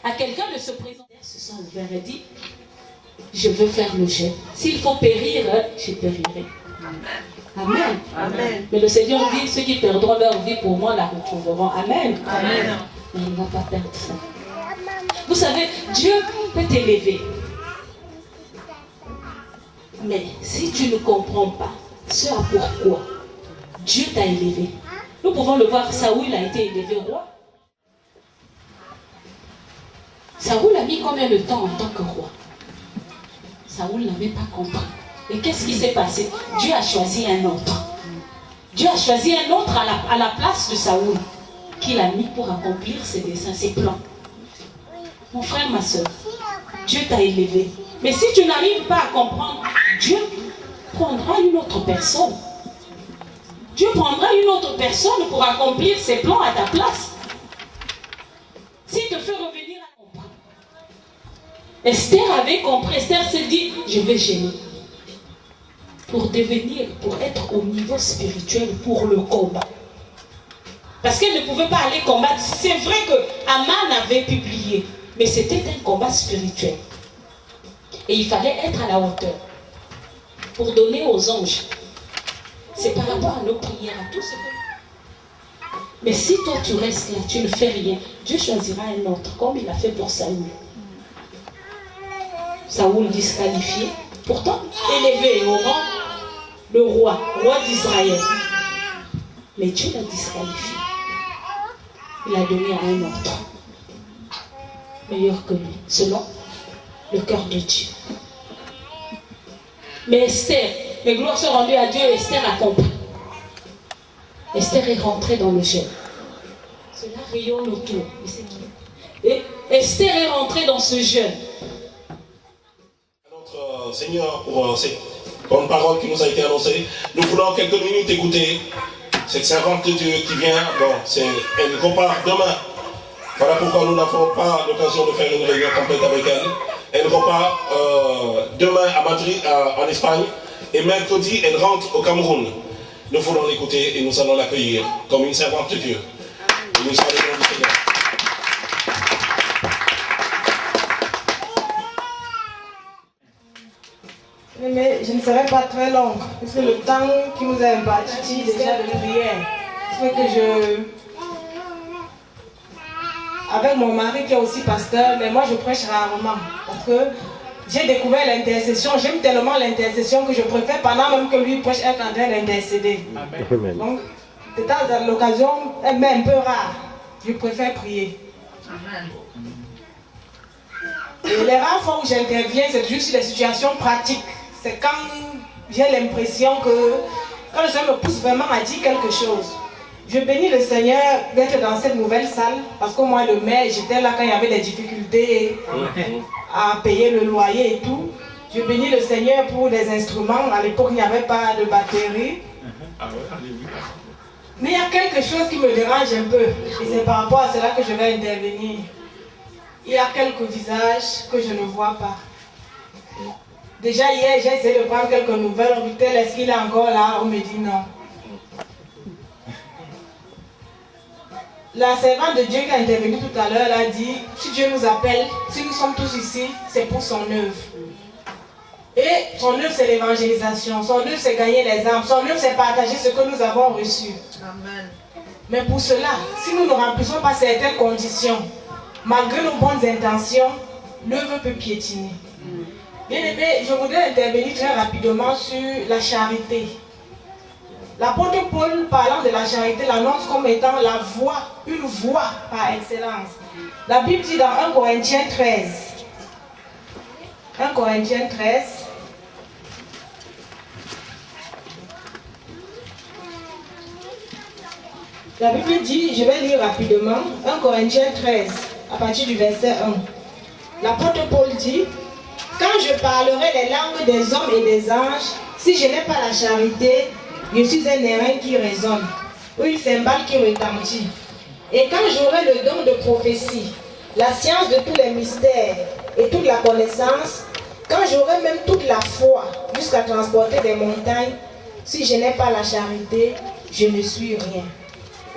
à quelqu'un de se présenter. Elle se sent ouvert et dit, je veux faire le jeûne. S'il faut périr, je périrai. Amen. Amen. Mais le Seigneur dit, ceux qui perdront leur vie pour moi la retrouveront. Amen. Amen. Mais il ne va pas perdre ça. Vous savez, Dieu peut t'élever. Mais si tu ne comprends pas ce à pourquoi Dieu t'a élevé, nous pouvons le voir, Saoul a été élevé roi. Saoul a mis combien de temps en tant que roi? Saoul n'avait pas compris. Et qu'est-ce qui s'est passé? Dieu a choisi un autre. Dieu a choisi un autre à la place de Saoul, qu'il a mis pour accomplir ses desseins, ses plans. Mon frère, ma soeur, Dieu t'a élevé. Mais si tu n'arrives pas à comprendre, Dieu prendra une autre personne. Dieu prendra une autre personne pour accomplir ses plans à ta place. S'il te fait revenir à comprendre. Esther avait compris. Esther s'est dit, je vais gêner. Pour devenir, pour être au niveau spirituel, pour le combat. Parce qu'elle ne pouvait pas aller combattre. C'est vrai que Aman avait publié, mais c'était un combat spirituel. Et il fallait être à la hauteur pour donner aux anges. C'est par rapport à nos prières, à tout ce que... Mais si toi tu restes là, tu ne fais rien, Dieu choisira un autre, comme il a fait pour Saoul. Saoul disqualifié, pourtant élevé au rang de roi d'Israël. Mais Dieu l'a disqualifié. Il a donné à un autre, meilleur que lui, selon le cœur de Dieu. Mais Esther, les gloires sont rendues à Dieu, Esther a compris. Esther est rentrée dans le jeûne. Cela rayonne autour. Et Esther est rentrée dans ce jeûne. Notre Seigneur, pour cette bonne parole qui nous a été annoncée, nous voulons quelques minutes écouter cette servante de Dieu qui vient. Bon, elle repart demain. Voilà pourquoi nous n'avons pas l'occasion de faire une réunion complète avec elle. Elle repart demain à Madrid, en Espagne, et mercredi, elle rentre au Cameroun. Nous voulons l'écouter et nous allons l'accueillir comme une servante de Dieu. Et nous saluons le Seigneur. Mais je ne serai pas très longue, parce que le temps qui nous est imparti déjà de prière, c'est que avec mon mari qui est aussi pasteur, mais moi je prêche rarement, parce que j'ai découvert l'intercession, j'aime tellement l'intercession que je préfère, pendant même que lui prêche, être en train d'intercéder. Donc, de temps à l'occasion, elle m'est un peu rare, je préfère prier. Amen. Et les rares fois où j'interviens, c'est juste sur les situations pratiques. C'est quand j'ai l'impression que, quand le Seigneur me pousse vraiment à dire quelque chose. Je bénis le Seigneur d'être dans cette nouvelle salle, parce que moi, le mai, j'étais là quand il y avait des difficultés à payer le loyer et tout. Je bénis le Seigneur pour des instruments. À l'époque, il n'y avait pas de batterie. Mais il y a quelque chose qui me dérange un peu. Et c'est par rapport à cela que je vais intervenir. Il y a quelques visages que je ne vois pas. Déjà hier, j'ai essayé de prendre quelques nouvelles. On me dit, est-ce qu'il est encore là? On me dit non. La servante de Dieu qui a intervenu tout à l'heure, elle a dit, si Dieu nous appelle, si nous sommes tous ici, c'est pour son œuvre. Et son œuvre, c'est l'évangélisation. Son œuvre, c'est gagner les âmes. Son œuvre, c'est partager ce que nous avons reçu. Amen. Mais pour cela, si nous ne remplissons pas certaines conditions, malgré nos bonnes intentions, l'œuvre peut piétiner. Bien aimé, je voudrais intervenir très rapidement sur la charité. L'apôtre Paul, parlant de la charité, l'annonce comme étant la voie, une voie par excellence. La Bible dit dans 1 Corinthiens 13. 1 Corinthiens 13. La Bible dit, je vais lire rapidement, 1 Corinthiens 13, à partir du verset 1. L'apôtre Paul dit, quand je parlerai les langues des hommes et des anges, si je n'ai pas la charité, je suis un airain qui résonne, ou une cymbale qui retentit. Et quand j'aurai le don de prophétie, la science de tous les mystères et toute la connaissance, quand j'aurai même toute la foi jusqu'à transporter des montagnes, si je n'ai pas la charité, je ne suis rien.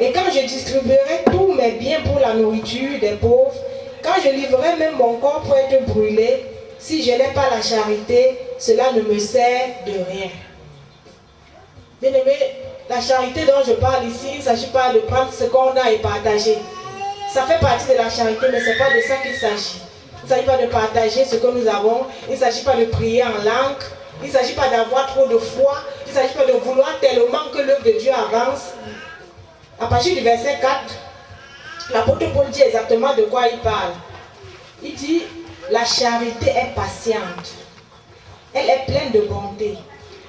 Et quand je distribuerai tous mes biens pour la nourriture des pauvres, quand je livrerai même mon corps pour être brûlé, si je n'ai pas la charité, cela ne me sert de rien. Bien-aimé, la charité dont je parle ici, il ne s'agit pas de prendre ce qu'on a et partager. Ça fait partie de la charité, mais ce n'est pas de ça qu'il s'agit. Il ne s'agit pas de partager ce que nous avons, il ne s'agit pas de prier en langue, il ne s'agit pas d'avoir trop de foi, il ne s'agit pas de vouloir tellement que l'œuvre de Dieu avance. À partir du verset 4, l'apôtre Paul dit exactement de quoi il parle. Il dit, la charité est patiente, elle est pleine de bonté.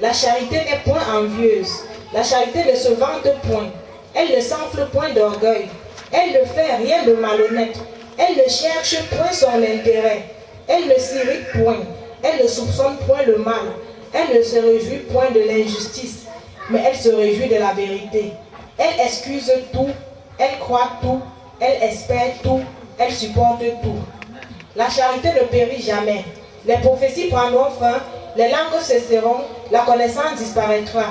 La charité n'est point envieuse, la charité ne se vante point, elle ne s'enfle point d'orgueil, elle ne fait rien de malhonnête, elle ne cherche point son intérêt, elle ne s'irrite point, elle ne soupçonne point le mal, elle ne se réjouit point de l'injustice, mais elle se réjouit de la vérité. Elle excuse tout, elle croit tout, elle espère tout, elle supporte tout. La charité ne périt jamais. Les prophéties prendront fin, les langues cesseront, la connaissance disparaîtra.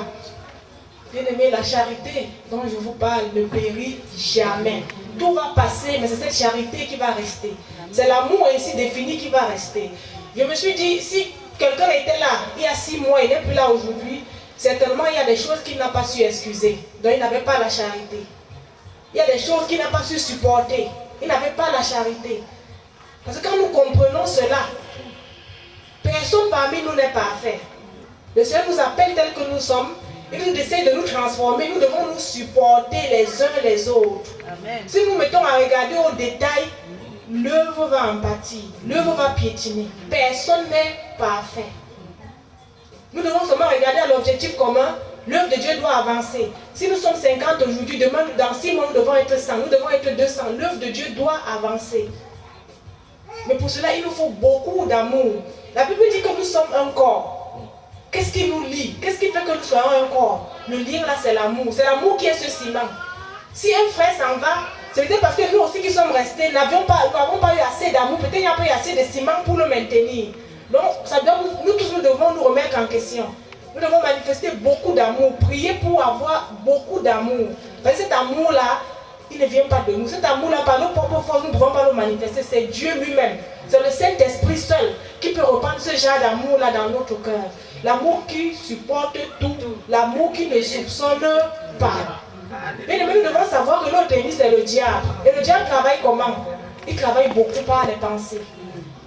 Bien-aimé, la charité dont je vous parle ne périt jamais. Tout va passer, mais c'est cette charité qui va rester. C'est l'amour ainsi défini qui va rester. Je me suis dit, si quelqu'un était là il y a 6 mois, il n'est plus là aujourd'hui, certainement il y a des choses qu'il n'a pas su excuser. Donc il n'avait pas la charité. Il y a des choses qu'il n'a pas su supporter. Il n'avait pas la charité. Parce que quand nous comprenons cela, personne parmi nous n'est parfait. Le Seigneur nous appelle tel que nous sommes. Il nous essaie de nous transformer. Nous devons nous supporter les uns les autres. Amen. Si nous mettons à regarder au détail, l'œuvre va en pâtir. L'œuvre va piétiner. Personne n'est parfait. Nous devons seulement regarder à l'objectif commun. L'œuvre de Dieu doit avancer. Si nous sommes 50 aujourd'hui, demain, dans 6 mois, nous devons être 100. Nous devons être 200. L'œuvre de Dieu doit avancer. Mais pour cela, il nous faut beaucoup d'amour. La Bible dit que nous sommes un corps. Qu'est-ce qui nous lie? Qu'est-ce qui fait que nous soyons un corps? Le lien là, c'est l'amour. C'est l'amour qui est ce ciment. Si un frère s'en va, c'est peut-être parce que nous aussi qui sommes restés, nous n'avons pas eu assez d'amour. Peut-être qu'il n'y a pas eu assez de ciment pour le maintenir. Donc, nous tous, nous devons nous remettre en question. Nous devons manifester beaucoup d'amour. Prier pour avoir beaucoup d'amour. Parce que cet amour-là, il ne vient pas de nous. Cet amour-là, par nos propres forces, nous ne pouvons pas le manifester. C'est Dieu lui-même. C'est le Saint-Esprit seul qui peut reprendre ce genre d'amour-là dans notre cœur. L'amour qui supporte tout. L'amour qui ne soupçonne pas. Mais nous devons savoir que notre ennemi, c'est le diable. Et le diable travaille comment? Il travaille beaucoup par les pensées.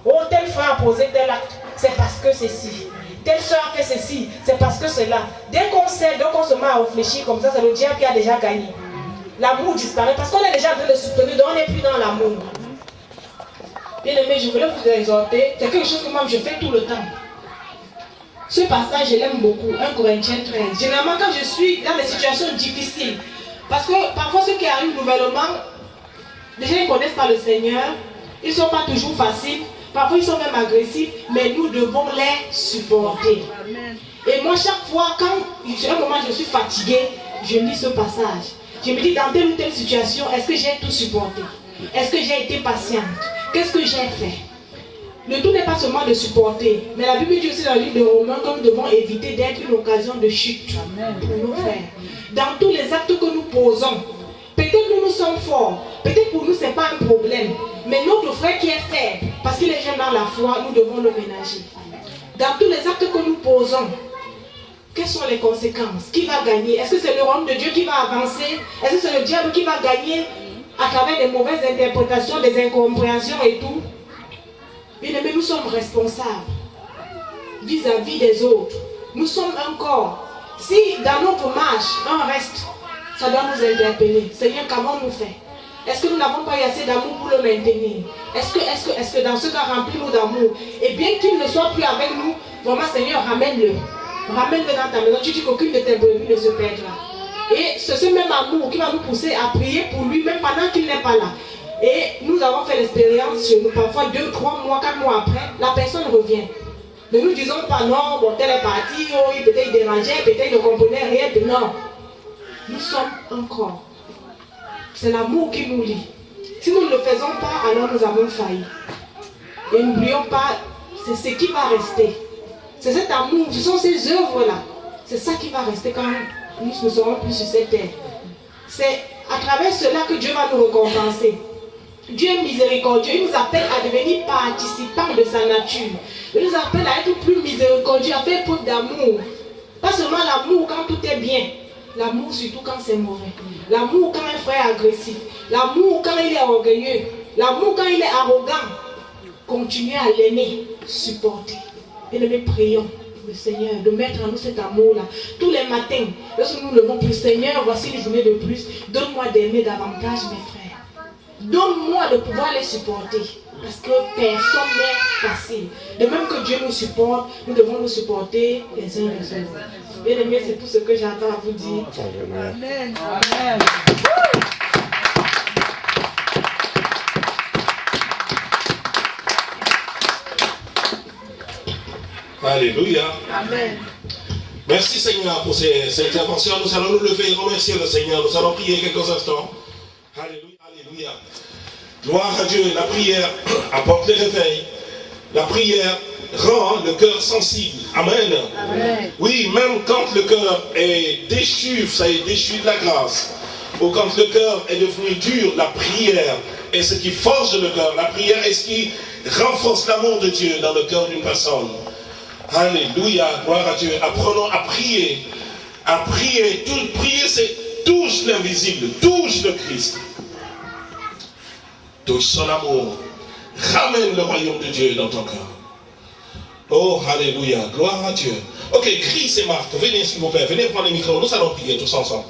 Oh, tel frère a posé tel acte, c'est parce que ceci. Telle soeur a fait ceci, c'est parce que cela. Dès qu'on sait, dès qu'on se met à réfléchir comme ça, c'est le diable qui a déjà gagné. L'amour disparaît parce qu'on est déjà en train de soutenir, donc on n'est plus dans l'amour. Bien aimé, je voulais vous exhorter. C'est quelque chose que moi je fais tout le temps. Ce passage, je l'aime beaucoup. 1 Corinthiens 13. Généralement, quand je suis dans des situations difficiles, parce que parfois ceux qui arrivent nouvellement, déjà ils ne connaissent pas le Seigneur, ils ne sont pas toujours faciles, parfois ils sont même agressifs, mais nous devons les supporter. Amen. Et moi, chaque fois, quand à un moment je suis fatiguée, je lis ce passage. Je me dis, dans telle ou telle situation, est-ce que j'ai tout supporté? Est-ce que j'ai été patiente? Qu'est-ce que j'ai fait? Le tout n'est pas seulement de supporter, mais la Bible dit aussi dans le livre de Romains que nous devons éviter d'être une occasion de chute pour nos frères. Dans tous les actes que nous posons, peut-être nous sommes forts, peut-être pour nous ce n'est pas un problème, mais notre frère qui est faible, parce qu'il est jeune dans la foi, nous devons le ménager. Dans tous les actes que nous posons, quelles sont les conséquences? Qui va gagner? Est-ce que c'est le royaume de Dieu qui va avancer? Est-ce que c'est le diable qui va gagner à travers des mauvaises interprétations, des incompréhensions et tout? Bien aimés, nous sommes responsables vis-à-vis des autres. Nous sommes un corps. Si dans notre marche, un reste, ça doit nous interpeller. Seigneur, qu'avons-nous fait? Est-ce que nous n'avons pas eu assez d'amour pour le maintenir? Est-ce que dans ce cas, remplis-nous d'amour? Et bien qu'il ne soit plus avec nous, vraiment Seigneur, ramène-le. Ramène-le dans ta maison. Tu dis qu'aucune de tes brebis ne se perdra. Et c'est ce même amour qui va nous pousser à prier pour lui, même pendant qu'il n'est pas là. Et nous avons fait l'expérience chez nous, parfois 2, 3 mois, 4 mois après, la personne revient. Ne nous disons pas non, bon, tel est parti, oh, peut-être il dérangeait, peut-être il ne comprenait rien. Non. Nous sommes un corps. C'est l'amour qui nous lie. Si nous ne le faisons pas, alors nous avons failli. Et n'oublions pas, c'est ce qui va rester. C'est cet amour, ce sont ces œuvres-là. C'est ça qui va rester quand nous ne serons plus sur cette terre. C'est à travers cela que Dieu va nous récompenser. Dieu est miséricordieux, il nous appelle à devenir participants de sa nature. Il nous appelle à être plus miséricordieux, à faire preuve d'amour. Pas seulement l'amour quand tout est bien, l'amour surtout quand c'est mauvais. L'amour quand un frère est agressif, l'amour quand il est orgueilleux, l'amour quand il est arrogant. Continuez à l'aimer, supporter. Et nous prions le Seigneur de mettre en nous cet amour-là. Tous les matins, lorsque nous levons plus, Seigneur, voici une journée de plus, donne-moi d'aimer davantage mes frères. Donne-moi de pouvoir les supporter. Parce que personne n'est facile. De même que Dieu nous supporte, nous devons nous supporter les uns les autres. Bien aimés, c'est tout ce que j'entends à vous dire. Amen. Amen. Alléluia. Amen. Merci Seigneur pour cette intervention. Nous allons nous lever et remercier le Seigneur. Nous allons prier quelques instants. Alléluia. Alléluia. Gloire à Dieu. La prière apporte le réveil. La prière rend le cœur sensible. Amen. Amen. Oui, même quand le cœur est déchu, ça est déchu de la grâce, ou quand le cœur est devenu dur, la prière est ce qui forge le cœur. La prière est ce qui renforce l'amour de Dieu dans le cœur d'une personne. Alléluia, gloire à Dieu. Apprenons à prier. À prier. Prier, c'est touche l'invisible, touche le Christ. Touche son amour. Ramène le royaume de Dieu dans ton cœur. Oh, alléluia, gloire à Dieu. Ok, Chris et Marc, venez s'il vous plaît, venez prendre le micro, nous allons prier tous ensemble.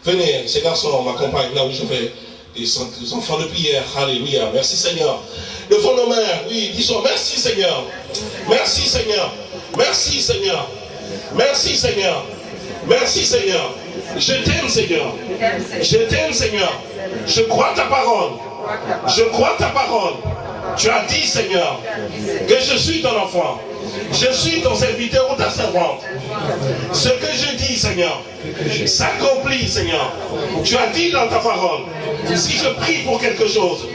Venez, ces garçons m'accompagnent là où je vais. Des enfants de prière, alléluia, merci Seigneur. Levons nos mains, oui, disons merci Seigneur. Merci Seigneur. Merci Seigneur. Merci Seigneur. Merci Seigneur. Je t'aime Seigneur. Je t'aime Seigneur. Je crois ta parole. Je crois ta parole. Tu as dit Seigneur que je suis ton enfant. Je suis ton serviteur ou ta servante. Ce que je dis Seigneur s'accomplit Seigneur. Tu as dit dans ta parole, si je prie pour quelque chose,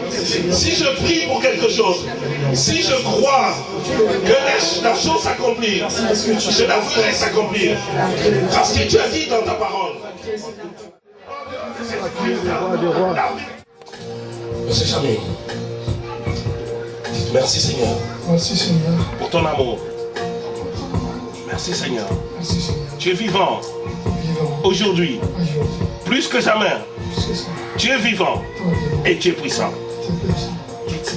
si je prie pour quelque chose, si je crois que la chose s'accomplit, je la ferai s'accomplir. Parce que tu as dit dans ta parole. Monsieur Chamé, merci Seigneur. Merci Seigneur. Pour ton amour. Merci Seigneur. Merci Seigneur. Tu es vivant. Vivant. Aujourd'hui. Plus que jamais. Tu es vivant. Et tu es puissant.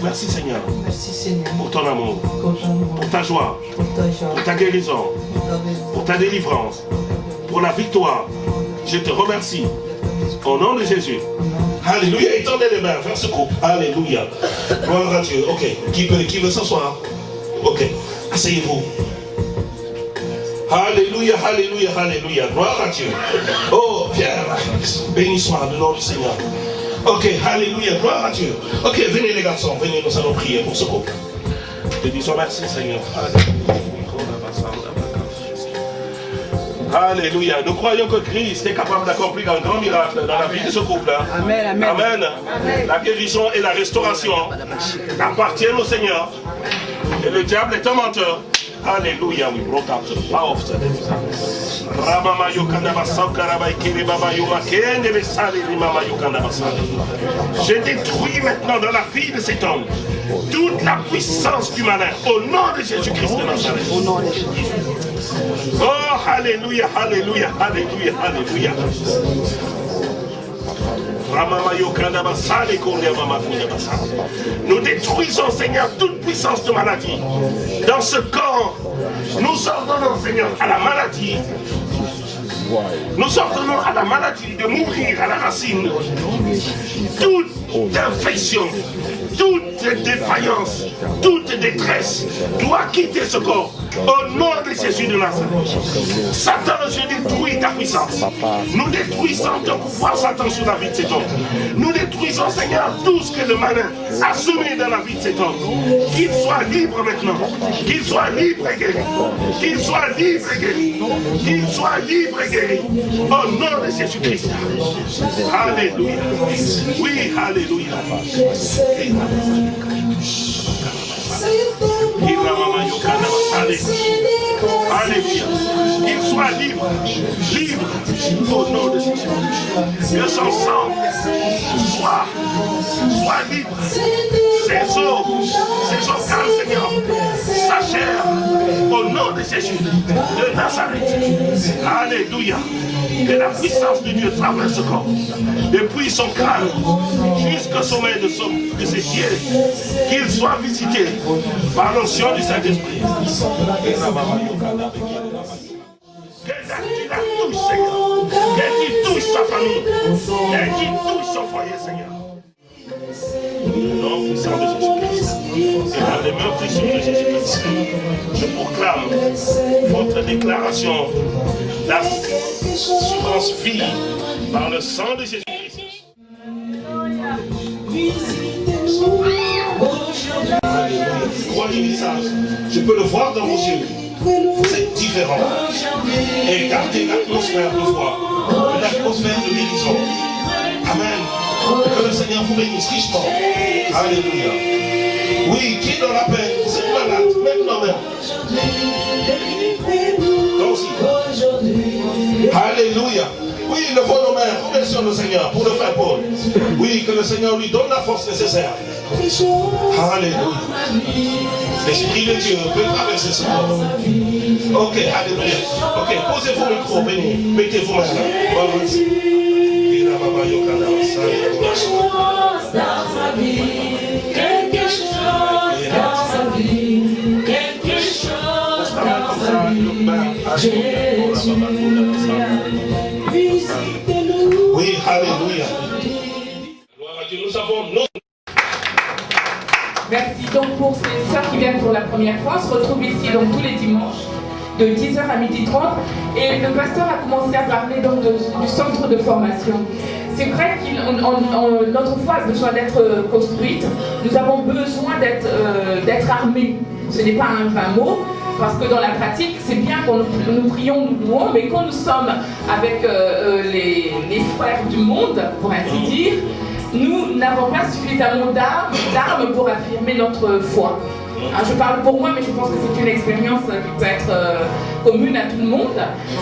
Merci Seigneur. Merci Seigneur. Pour ton amour. Pour ta joie. Pour ta guérison. Pour ta délivrance. Pour la victoire. Je te remercie. Au nom de Jésus. Alléluia. Étendez les mains vers ce groupe. Alléluia. Gloire à Dieu. Ok. Qui veut s'asseoir? Ok. Asseyez-vous. Alléluia, alléluia, alléluia. Gloire à Dieu. Oh, Pierre, béni soit le nom du Seigneur. Ok, alléluia, gloire à Dieu. Ok, venez les garçons, venez, nous allons prier pour ce couple. Te disons merci Seigneur. Alléluia. Nous croyons que Christ est capable d'accomplir un grand miracle dans la vie de ce couple. Amen, amen. Amen. La guérison et la restauration appartiennent au Seigneur. Et le diable est un menteur. Alléluia, we broke up the power of the Je détruis maintenant dans la vie de cet homme toute la puissance du malin au nom de Jésus-Christ de Nazareth. Au nom de Jésus. Oh, alléluia, alléluia, alléluia, alléluia. Nous détruisons, Seigneur, toute puissance de maladie. Dans ce corps, nous ordonnons, Seigneur, à la maladie. Nous ordonnons à la maladie de mourir à la racine. Toute infection, toute défaillance, toute détresse doit quitter ce corps. Au nom de Jésus de Nazareth. Satan, je détruis ta puissance. Nous détruisons ton pouvoir, Satan, sur la vie de cet homme. Nous détruisons, Seigneur, tout ce que le malin a semé dans la vie de cet homme. Qu'il soit libre maintenant. Qu'il soit libre et guéri. Qu'il soit libre et guéri. Qu'il soit libre et guéri. Au nom de Jésus-Christ. Alléluia. Oui, alléluia. Alléluia. Qu'il soit libre, libre au nom de Jésus. Que son sang soit libre. Ses organes, Seigneur, sa chair, au nom de Jésus de Nazareth. Alléluia. Que la puissance de Dieu traverse le corps, depuis son crâne jusqu'au sommet de ses pieds, qu'il soit visité par l'onction du Saint-Esprit. Qu'il la touche, Seigneur. Qu'il touche sa famille. Qu'il touche son foyer, Seigneur. Nom puissant de Jésus-Christ et dans les mains puissantes de Jésus-Christ, je proclame votre déclaration d'assurance vie par le sang de Jésus-Christ. Croyez message, je peux le voir dans vos yeux. Vous êtes différents. Et gardez l'atmosphère de foi, l'atmosphère de guérison. Amen. Que le Seigneur vous bénisse richement. Alléluia. Oui, qui est dans la peine, vous êtes malade, maintenant même. Toi aussi. Alléluia. Oui, le phénomène, remercions le Seigneur pour le frère Paul. Oui, que le Seigneur lui donne la force nécessaire. Alléluia. L'Esprit de Dieu peut traverser ce corps. Ok, alléluia. Ok, posez-vous le micro, venez, mettez-vous maintenant. Quelque chose dans sa vie, quelque chose dans sa vie, quelque chose dans sa vie. Visitez-nous. Oui, alléluia. Gloire à Dieu, nous avons nos... Merci donc pour ces sœurs qui viennent pour la première fois. On se retrouve ici donc tous les dimanches de 10h à 12h30 et le pasteur a commencé à parler donc du centre de formation. C'est vrai que notre foi a besoin d'être construite. Nous avons besoin d'être armés. Ce n'est pas un vain mot, parce que dans la pratique, c'est bien qu'on nous prions, nous louons, mais quand nous sommes avec les frères du monde, pour ainsi dire, nous n'avons pas suffisamment d'armes pour affirmer notre foi. Je parle pour moi, mais je pense que c'est une expérience qui peut être commune à tout le monde.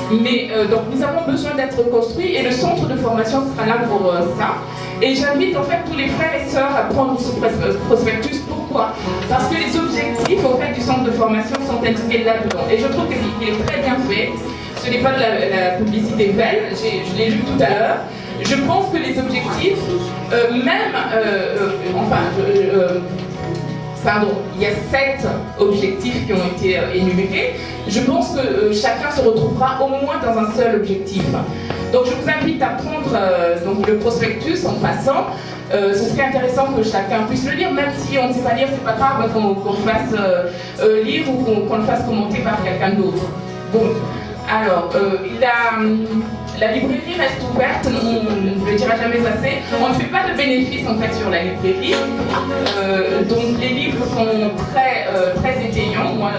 Mais donc nous avons besoin d'être construits et le centre de formation sera là pour ça. Et j'invite en fait tous les frères et sœurs à prendre ce prospectus. Pourquoi? Parce que les objectifs en fait, du centre de formation sont indiqués là-dedans. Et je trouve qu'il est très bien fait. Ce n'est pas de la publicité belle, je l'ai lu tout à l'heure. Je pense que les objectifs, il y a 7 objectifs qui ont été énumérés. Je pense que chacun se retrouvera au moins dans un seul objectif. Donc je vous invite à prendre donc, le prospectus en passant. Ce serait intéressant que chacun puisse le lire, même si on ne sait pas lire, c'est pas grave qu'on le fasse lire ou qu'on le fasse commenter par quelqu'un d'autre. Bon, alors, la librairie reste ouverte, on ne le dira jamais assez. On ne fait pas de bénéfice en fait sur la librairie. Donc les livres sont très étayants, moi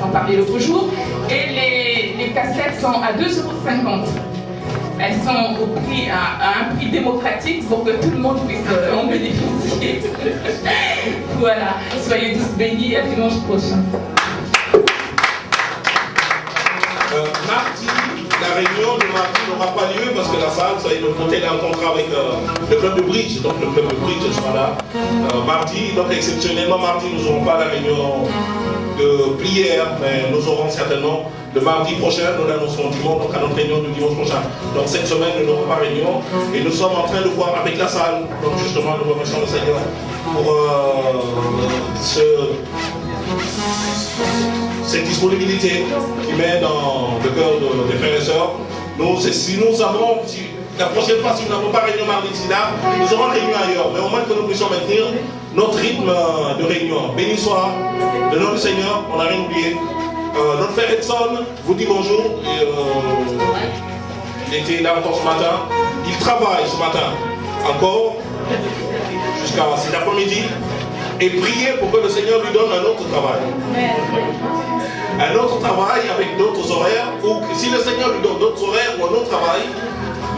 j'en parlais l'autre jour. Et les cassettes sont à 2,50 €. Elles sont à un prix démocratique pour que tout le monde puisse en bénéficier. Voilà, soyez tous bénis, à dimanche prochain. Mardi, la réunion de mardi n'aura pas lieu parce que la salle, ça y est, notre hôtel a un contrat avec le club de bridge, donc le club de bridge sera là. Mardi, donc exceptionnellement, mardi, nous n'aurons pas la réunion de prière, mais nous aurons certainement le mardi prochain, nous l'annoncerons dimanche, donc à notre réunion de dimanche prochain. Donc cette semaine, nous n'aurons pas réunion et nous sommes en train de voir avec la salle, donc justement, nous remercions le Seigneur pour cette disponibilité qui met dans le cœur des frères et sœurs. La prochaine fois, si nous n'avons pas réunion mardi ici là, nous aurons réunion ailleurs. Mais au moins que nous puissions maintenir notre rythme de réunion. Béni soit le nom du Seigneur, on n'a rien oublié. Notre frère Edson vous dit bonjour. Il était là encore ce matin. Il travaille ce matin encore jusqu'à cet après-midi. Et priez pour que le Seigneur lui donne un autre travail. Un autre travail avec d'autres horaires. Ou que si le Seigneur lui donne d'autres horaires ou un autre travail,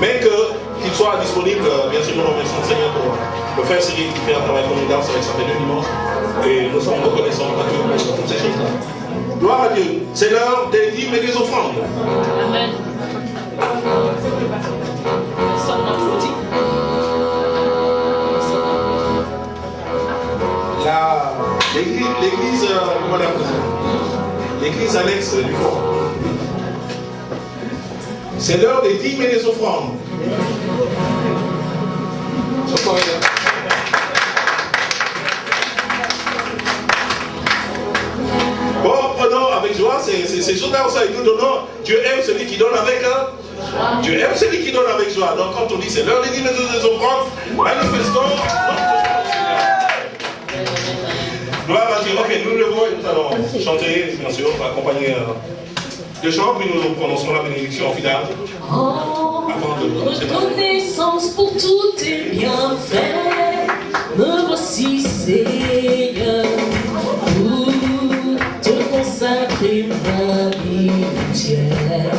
mais qu'il soit disponible. Bien sûr, nous remercions le Seigneur pour le frère Cyril qui fait un travail formidable. C'est vrai que ça fait 2 dimanches. Et nous sommes reconnaissants à Dieu pour toutes ces choses-là. Gloire à Dieu. C'est l'heure des dîmes et des offrandes. Amen. L'église, comment on appelle ça? L'église annexe du fond. C'est l'heure des dîmes et des offrandes. Bon, prenons avec joie ces choses-là aussi. Nous donnons. Dieu aime celui qui donne avec Dieu aime celui qui donne avec joie. Donc quand on dit c'est l'heure des dîmes et des offrandes, manifestons notre joie. Gloire à Dieu. Ok, nous le levons et nous allons chanter, bien sûr, accompagner de chant, puis nous prononcerons la bénédiction finale. Avant de Reconnaissance pour tous tes bienfaits, me voici Seigneur, pour te consacrer ma vie entière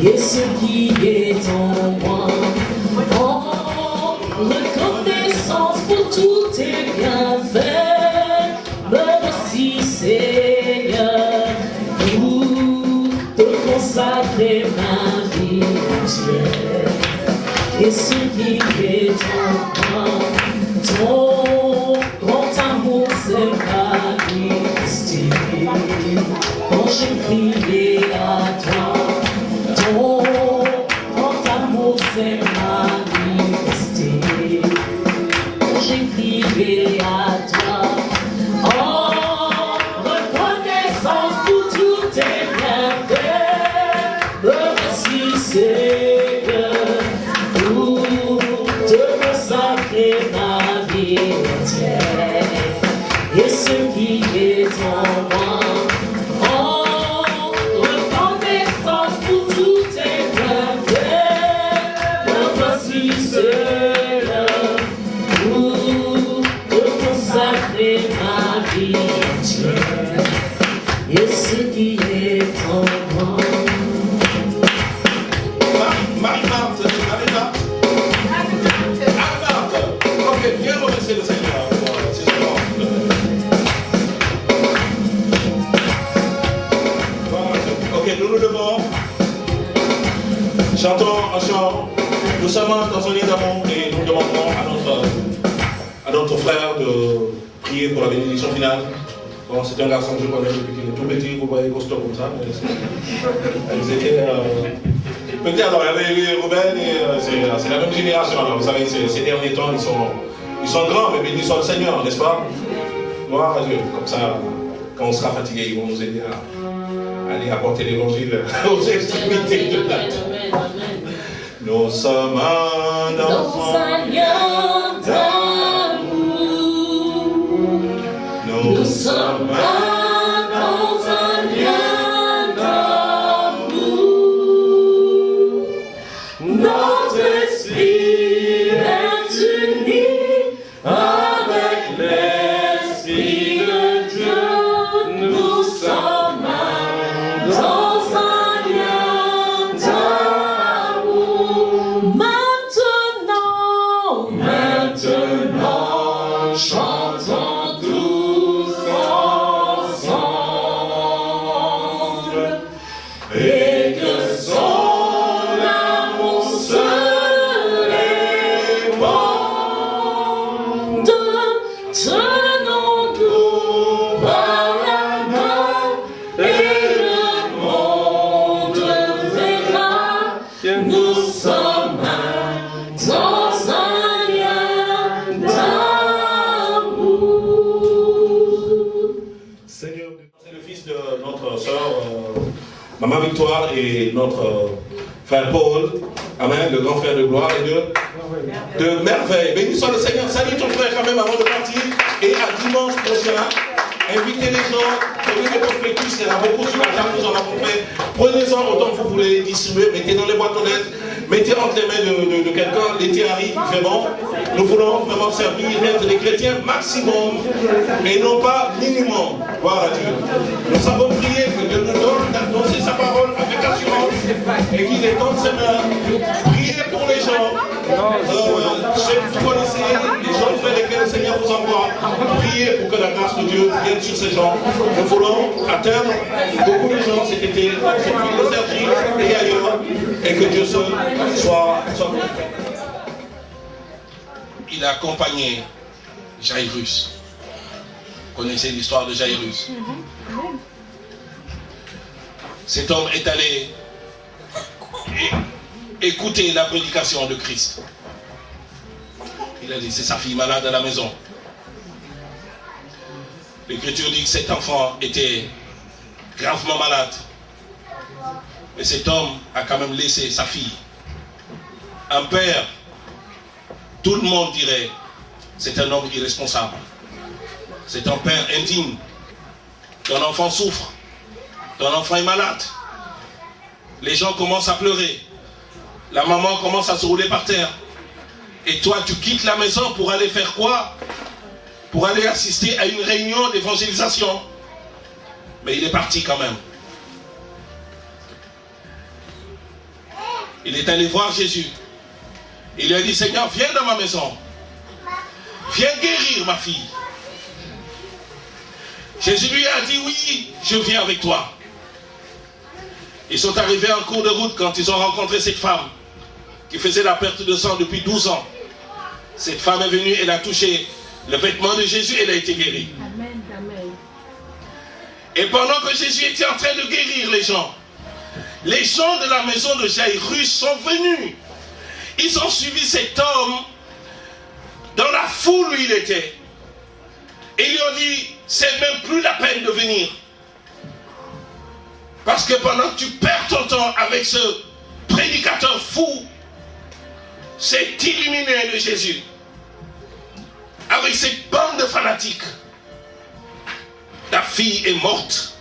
et ce qui est en moi. Reconnaissance pour tous tes bienfaits, me voici Seigneur, pour te consacrer ma vie entière et ce qui est en moi. Ton grand amour s'est manifesté quand j'ai crié à toi. Ton grand amour s'est manifesté quand j'ai crié à toi. Reconnaissance pour tous tes bienfaits, me voici Seigneur, pour te consacrer ma vie entière et ce qui est en moi. Reconnaissance pour tous tes bienfaits, me voici Seigneur, pour te consacrer ma vie entière et ce qui est en moi. Marie-Marthe, Marie-Marthe. Ok, viens remercier le Seigneur. C'est ça. Ok, nous nous levons. Chantons un chant. Nous sommes dans un lit d'amour et nous demandons à notre frère de prier pour la bénédiction finale. Bon, c'est un garçon que je connais depuis qu'il est tout petit, vous voyez costaud comme ça, mais ils étaient petits, alors il y avait Ruben et c'est la même génération. Alors, vous savez, ces derniers temps, ils sont grands, mais bénis soit le Seigneur, n'est-ce pas? Gloire à Dieu. Comme ça, quand on sera fatigué, ils vont nous aider à aller apporter l'évangile aux extrémités de la terre. Nous sommes dans un lien d'amour. Nous sommes dans un lien d'amour. Notre esprit est uni avec l'esprit de Dieu. Nous sommes dans un lien d'amour. Maintenant, chantons tous ensemble, et que son amour se répande. Tenons-nous par la main, et le monde verra que nous sommes dans un lien d'amour. Seigneur, c'est le fils de notre sœur Maman Victoire et notre frère Paul. Amen, le grand frère de gloire et de merveille. Béni soit le Seigneur. Salut ton frère quand même avant de partir. Et à dimanche prochain, Invitez les gens, prenez des prospectus, il y en a beaucoup sur la table, nous en avons fait. Prenez-en autant que vous voulez, distribuer, mettez dans les boîtes aux lettres, mettez entre les mains de quelqu'un, l'été arrive, il fait bon. Nous voulons vraiment servir, être des chrétiens maximum et non pas minimum. Voilà Dieu. Nous savons prier que Dieu nous donne d'annoncer sa parole avec assurance et qu'il est dans ses mains. Priez pour les gens. Ceux que vous connaissez, les gens vers lesquels le Seigneur vous envoie, priez pour que la grâce de Dieu vienne sur ces gens. Nous voulons atteindre beaucoup de gens cet été, dans cette ville de Sergi et ailleurs, et que Dieu seul soit glorifié. Il a accompagné Jairus. Vous connaissez l'histoire de Jairus. Cet homme est allé écouter la prédication de Christ. Il a laissé sa fille malade à la maison. L'Écriture dit que cet enfant était gravement malade. Et cet homme a quand même laissé sa fille. Un père, tout le monde dirait, c'est un homme irresponsable. C'est un père indigne. Ton enfant souffre. Ton enfant est malade. Les gens commencent à pleurer. La maman commence à se rouler par terre. Et toi, tu quittes la maison pour aller faire quoi? Pour aller assister à une réunion d'évangélisation. Mais il est parti quand même. Il est allé voir Jésus. Il lui a dit, Seigneur, viens dans ma maison. Viens guérir ma fille. Jésus lui a dit, oui, je viens avec toi. Ils sont arrivés en cours de route quand ils ont rencontré cette femme qui faisait la perte de sang depuis 12 ans. Cette femme est venue, elle a touché le vêtement de Jésus, elle a été guérie. Amen, amen. Et pendant que Jésus était en train de guérir les gens de la maison de Jairus sont venus. Ils ont suivi cet homme dans la foule où il était. Et ils lui ont dit, c'est même plus la peine de venir. Parce que pendant que tu perds ton temps avec ce prédicateur fou, cet illuminé de Jésus, avec cette bande de fanatiques, ta fille est morte.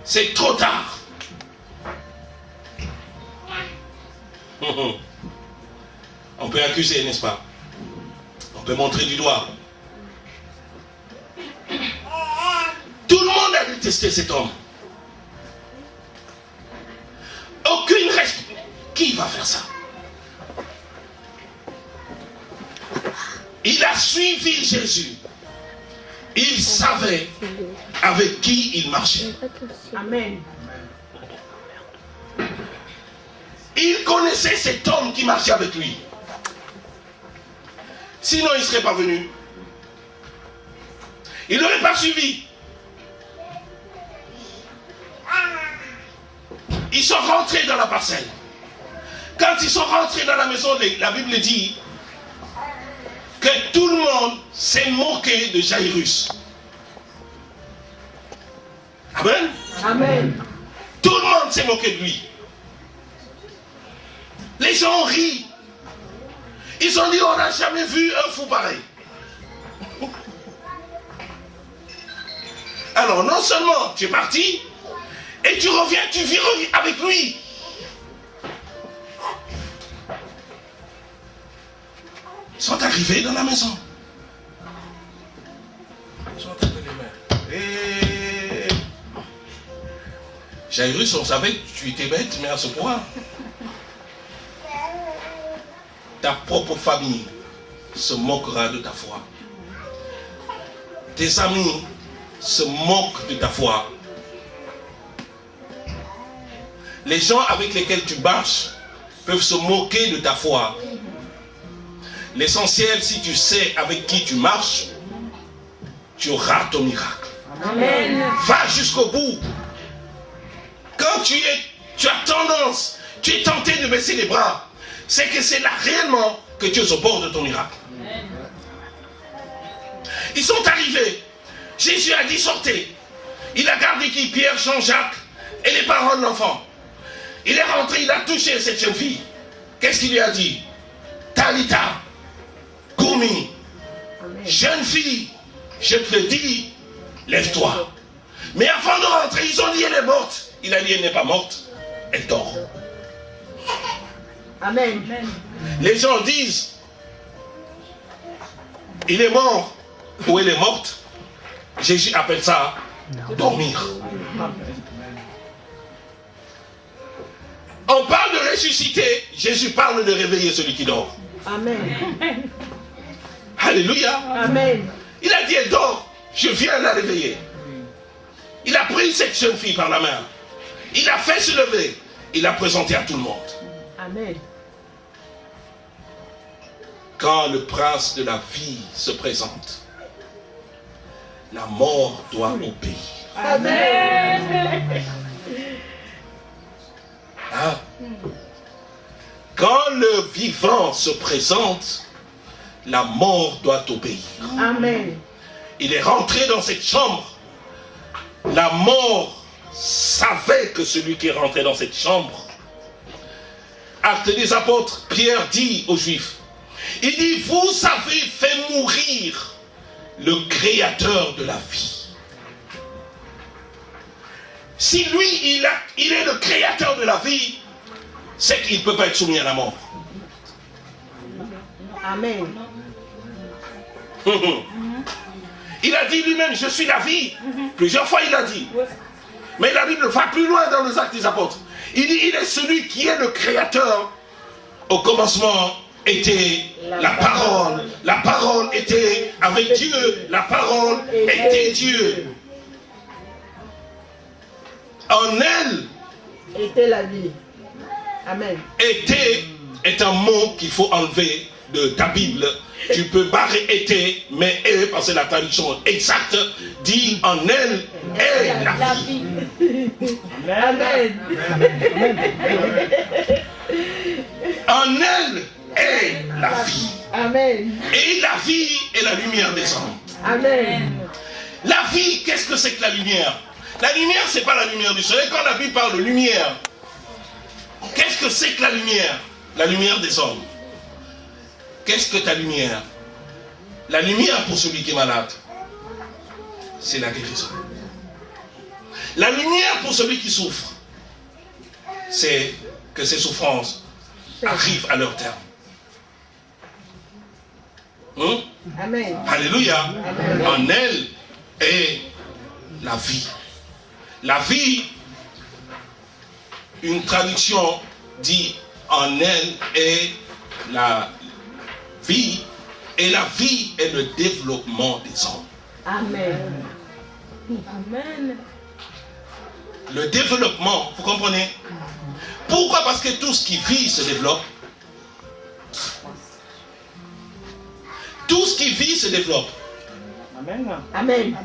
C'est trop tard. On peut accuser, n'est-ce pas? On peut montrer du doigt. Tout le monde a détesté cet homme. Aucune respect. Qui va faire ça? Il a suivi Jésus. Il savait avec qui il marchait. Amen. Il connaissait cet homme qui marchait avec lui. Sinon, il ne serait pas venu. Il n'aurait pas suivi. Ils sont rentrés dans la parcelle. Quand ils sont rentrés dans la maison, la Bible dit que tout le monde s'est moqué de Jairus. Amen. Amen. Tout le monde s'est moqué de lui. Les gens ont ri. Ils ont dit, on n'a jamais vu un fou pareil. Alors, non seulement tu es parti, et tu reviens, tu vis avec lui. Ils sont arrivés dans la maison. Ils sont tapés les mains. Et Jairus, on savait que tu étais bête, mais à ce point, ta propre famille se moquera de ta foi. Tes amis se moquent de ta foi. Les gens avec lesquels tu marches peuvent se moquer de ta foi. L'essentiel, si tu sais avec qui tu marches, tu auras ton miracle. Amen. Va jusqu'au bout. Quand tu as tendance, tu es tenté de baisser les bras, c'est que c'est là réellement que tu es au bord de ton miracle. Ils sont arrivés. Jésus a dit sortez. Il a gardé qui? Pierre, Jean-Jacques et les parents de l'enfant. Il est rentré, il a touché cette jeune fille. Qu'est-ce qu'il lui a dit? Talita, Koumi, jeune fille, je te le dis, lève-toi. Mais avant de rentrer, ils ont dit elle est morte. Il a dit elle n'est pas morte, elle dort. Amen. Les gens disent il est mort ou elle est morte. Jésus appelle ça dormir. On parle de ressusciter, Jésus parle de réveiller celui qui dort. Amen. Alléluia. Amen. Il a dit elle dort, je viens la réveiller. Il a pris cette jeune fille par la main. Il a fait se lever. Il l'a présenté à tout le monde. Amen. Quand le prince de la vie se présente, la mort doit obéir. Amen. Hein? Quand le vivant se présente, la mort doit obéir. Amen. Il est rentré dans cette chambre. La mort savait que celui qui est rentré dans cette chambre. Actes des apôtres, Pierre dit aux Juifs, il dit, vous avez fait mourir le créateur de la vie. Si lui, il est le créateur de la vie, c'est qu'il ne peut pas être soumis à la mort. Amen. Il a dit lui-même, je suis la vie. Plusieurs fois il a dit. Mais la Bible va plus loin dans les Actes des apôtres. Il dit, il est celui qui est le créateur. Au commencement était la parole. La parole était avec Dieu. La parole était Dieu. En elle était la vie. Amen. Était est un mot qu'il faut enlever de ta Bible. Tu peux barrer était, mais parce que la traduction exacte dit en elle est la vie. Amen. En elle est la vie. Amen. Et la vie est la lumière des hommes. Amen. La vie, qu'est-ce que c'est que la lumière? La lumière, c'est pas la lumière du soleil. Quand la Bible parle de lumière, qu'est-ce que c'est que la lumière? La lumière des hommes. Qu'est-ce que ta lumière? La lumière pour celui qui est malade, c'est la guérison. La lumière pour celui qui souffre, c'est que ses souffrances arrivent à leur terme. Amen. Alléluia. Amen. En elle est la vie. La vie, une traduction dit en elle est la vie, et la vie est le développement des hommes. Amen. Amen. Le développement, vous comprenez? Pourquoi? Parce que tout ce qui vit se développe. Tout ce qui vit se développe. Amen. Amen.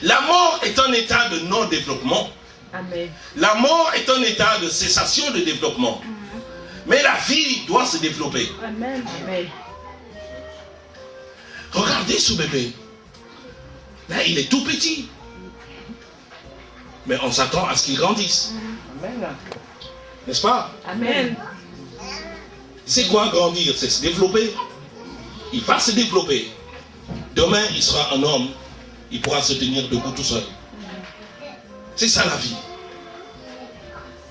La mort est un état de non-développement. Amen. La mort est un état de cessation de développement. Mais la vie doit se développer. Amen. Amen. Regardez ce bébé. Là, il est tout petit. Mais on s'attend à ce qu'il grandisse. Amen. N'est-ce pas? Amen. C'est quoi grandir? C'est se développer. Il va se développer. Demain, il sera un homme. Il pourra se tenir debout tout seul. C'est ça la vie.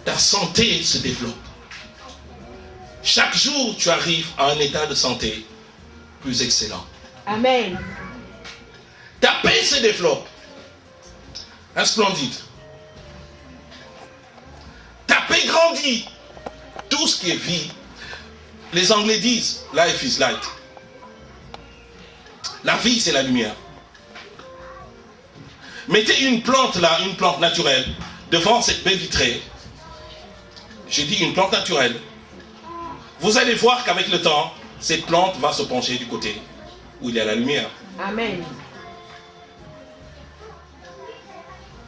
Ta santé se développe. Chaque jour, tu arrives à un état de santé plus excellent. Amen. Ta paix se développe. Un splendide. Ta paix grandit. Tout ce qui est vie. Les Anglais disent, life is light. La vie, c'est la lumière. Mettez une plante là, une plante naturelle, devant cette baie vitrée. Je dis une plante naturelle. Vous allez voir qu'avec le temps, cette plante va se pencher du côté où il y a la lumière. Amen.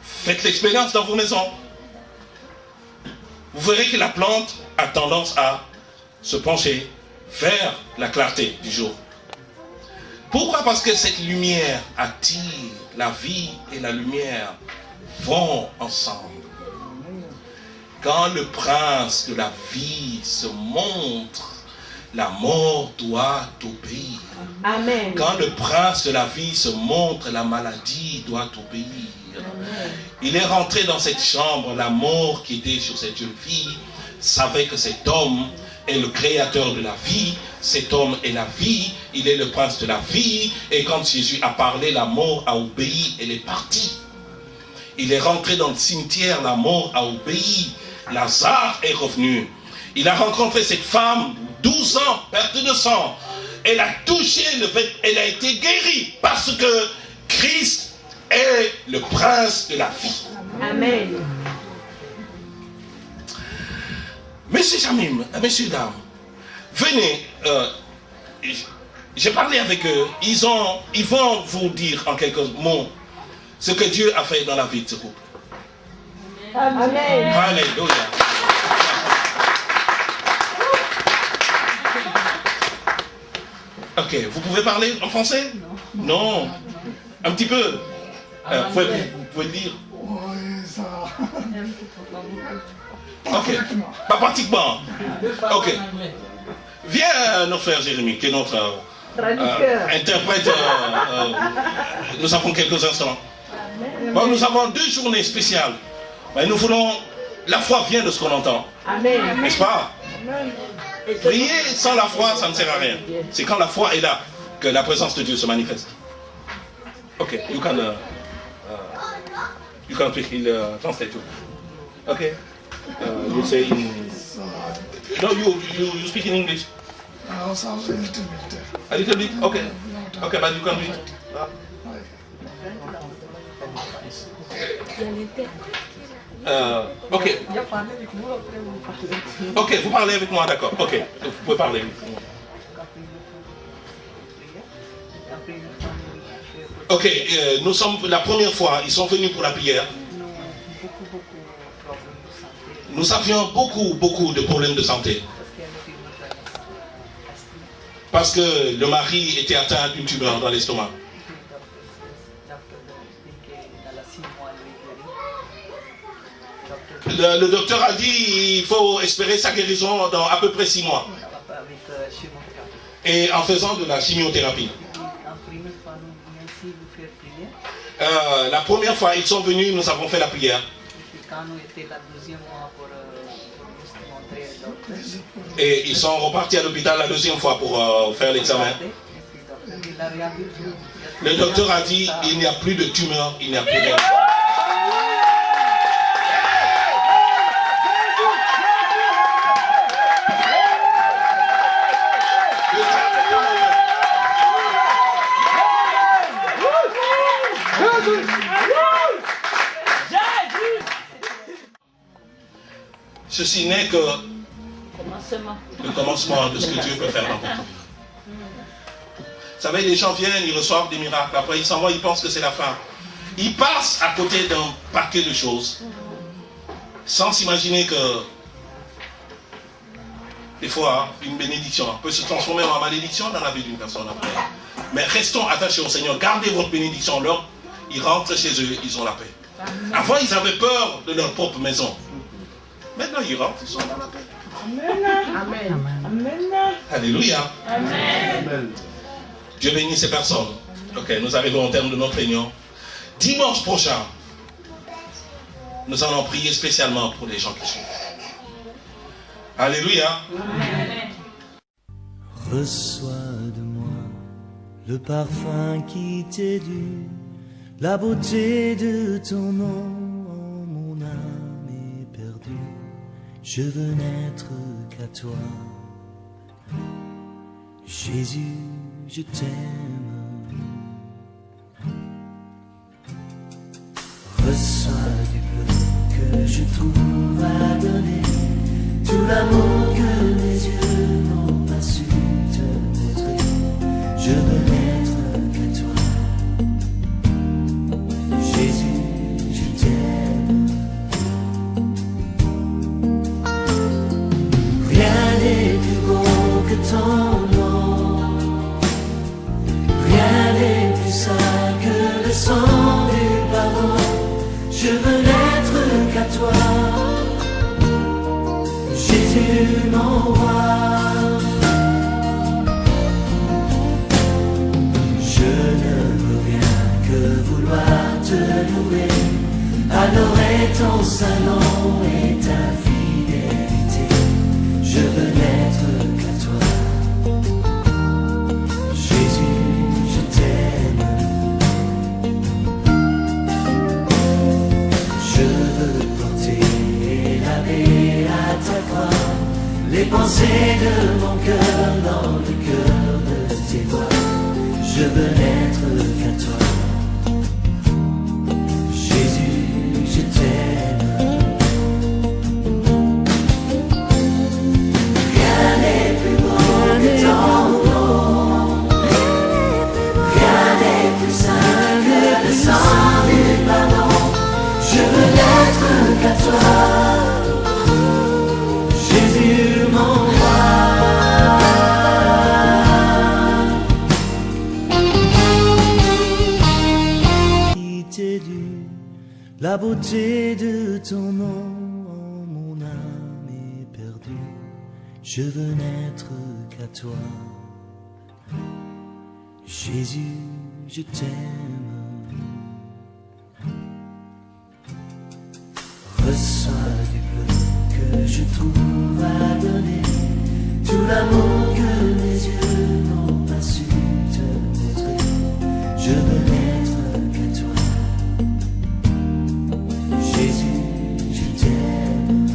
Faites l'expérience dans vos maisons. Vous verrez que la plante a tendance à se pencher vers la clarté du jour. Pourquoi? Parce que cette lumière attire. La vie et la lumière vont ensemble. Quand le prince de la vie se montre, la mort doit obéir. Amen. Quand le prince de la vie se montre, la maladie doit obéir. Amen. Il est rentré dans cette chambre, la mort qui était sur cette jeune fille savait que cet homme est le créateur de la vie, cet homme est la vie, il est le prince de la vie, et quand Jésus a parlé, la mort a obéi, elle est partie. Il est rentré dans le cimetière, la mort a obéi, Lazare est revenu. Il a rencontré cette femme, 12 ans, perte de sang, elle a touché le fait, elle a été guérie, parce que Christ est le prince de la vie. Amen. Messieurs Jamim, messieurs dames, venez, j'ai parlé avec eux, ils vont vous dire en quelques mots ce que Dieu a fait dans la vie de ce couple. Amen. Alléluia. Ok, vous pouvez parler en français? Non. Un petit peu. Vous pouvez le dire. Oui, ça. Ok. Pas pratiquement. Ok. Viens, notre frère Jérémie, qui est notre interprète. Nous avons quelques instants. Bon, nous avons 2 journées spéciales. Mais nous voulons. La foi vient de ce qu'on entend. Amen. N'est-ce pas? Prier sans la foi, ça ne sert à rien. C'est quand la foi est là que la présence de Dieu se manifeste. Ok, you can speak in translate too. Okay, you say in. No, you speak in English. Also, a little bit. A little bit. Okay. Okay, but you can read. Ok. Ok, vous parlez avec moi, d'accord. Ok, vous pouvez parler avec moi. Ok, nous sommes la première fois, ils sont venus pour la prière. Nous avions beaucoup de problèmes de santé. Parce que le mari était atteint d'une tumeur dans l'estomac. Le docteur a dit qu'il faut espérer sa guérison dans à peu près 6 mois. Et en faisant de la chimiothérapie. La première fois, ils sont venus, nous avons fait la prière. Et ils sont repartis à l'hôpital la 2e fois pour faire l'examen. Le docteur a dit, il n'y a plus de tumeur, il n'y a plus rien. Ceci n'est que le commencement de ce que Dieu peut faire dans votre vie. Vous savez, les gens viennent, ils reçoivent des miracles, après ils s'en vont, ils pensent que c'est la fin. Ils passent à côté d'un paquet de choses, sans s'imaginer que, des fois, une bénédiction peut se transformer en malédiction dans la vie d'une personne après. Mais restons attachés au Seigneur, gardez votre bénédiction. Là, ils rentrent chez eux, ils ont la paix. Avant, ils avaient peur de leur propre maison. Maintenant, ils rentrent, ils sont dans la paix. Amen. Amen. Alléluia. Amen. Dieu bénit ces personnes. Ok, nous arrivons au terme de notre réunion. Dimanche prochain, nous allons prier spécialement pour les gens qui souffrent. Alléluia. Amen. Reçois de moi le parfum qui t'est dû, la beauté de ton nom. Mon âme est perdue, je veux n'être qu'à toi. Jésus, je t'aime. Reçois du peu que je trouve à donner, tout l'amour que mes yeux n'ont pas su te montrer. Je veux n'être qu'à toi. Jésus, je t'aime. Rien n'est plus beau que ton nom. Rien n'est plus saint que le sang du pardon. Je veux n'être qu'à toi. Jésus, mon roi. salon et ta fidélité. Je veux n'être qu'à toi. Jésus, je t'aime. Je veux porter et laver à ta croix les pensées de mon cœur dans le cœur de tes voix. Je veux n'être qu'à toi. Jésus, je t'aime. Rien n'est plus beau que ton nom. Rien n'est plus saint que le sang du pardon. Je veux n'être qu'à toi. Jésus, mon roi. La beauté de ton nom, mon âme est perdue. Je veux n'être qu'à toi. Jésus, je t'aime. Reçois du peu que je trouve à donner, tout l'amour que mes yeux n'ont pas su te montrer. Je veux n'être qu'à toi. Jésus, je t'aime.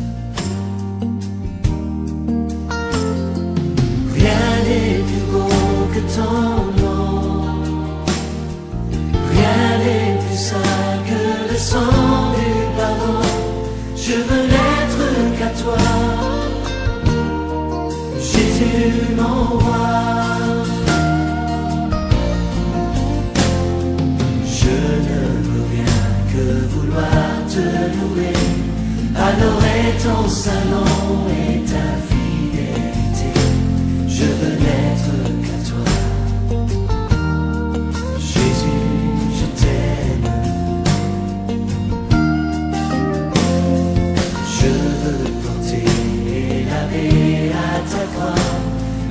Rien n'est plus beau que ton nom. Rien n'est plus saint que le sang du pardon. Je veux n'être qu'à toi. Jésus, mon roi. Je ne veux rien que vouloir te louer, adorer ton saint nom et ta fidélité. Je veux n'être qu'à toi. Jésus, je t'aime. Je veux porter et laver à ta croix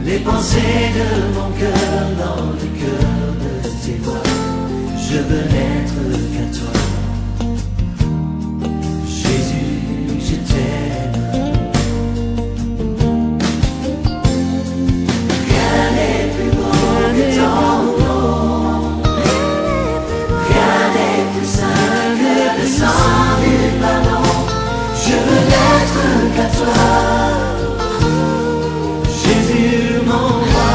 les pensées de mon cœur dans le cœur de tes voix. Je veux n'être qu'à toi. Jésus, je t'aime. Rien n'est plus beau que ton nom. Rien n'est plus saint que le sang du pardon. Je veux n'être qu'à toi. Jésus, mon roi.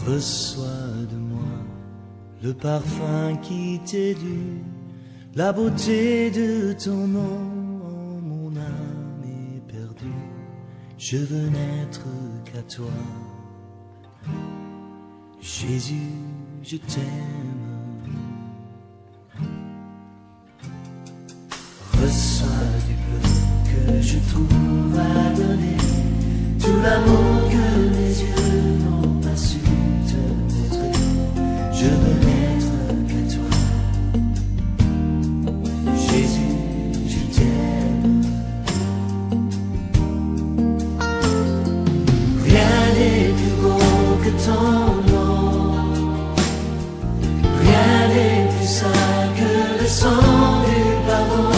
Reçois de moi le parfum qui t'est dû, la beauté de ton nom, mon âme est perdue. Je veux n'être qu'à toi. Jésus, je t'aime. Reçois du peu que je trouve à donner, tout l'amour que mes yeux n'ont pas su te montrer. Je veux n'être qu'à toi. Jésus, je t'aime. Rien n'est plus beau que ton nom. Rien n'est plus saint que le sang du pardon.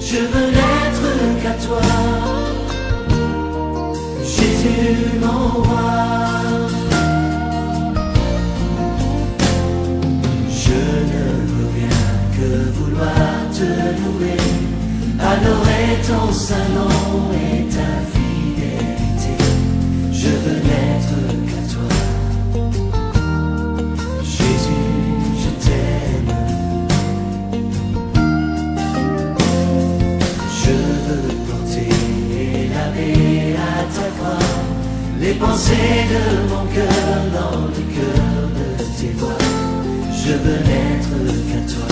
Je veux n'être qu'à toi. Jésus, mon roi. Je ne veux rien que vouloir te louer, adorer ton saint nom et ta fidélité. Je veux n'être qu'à toi. Jésus, je t'aime. Je veux porter et laver à ta croix les pensées de mon cœur dans le cœur de tes voix. Je veux n'être qu'à toi.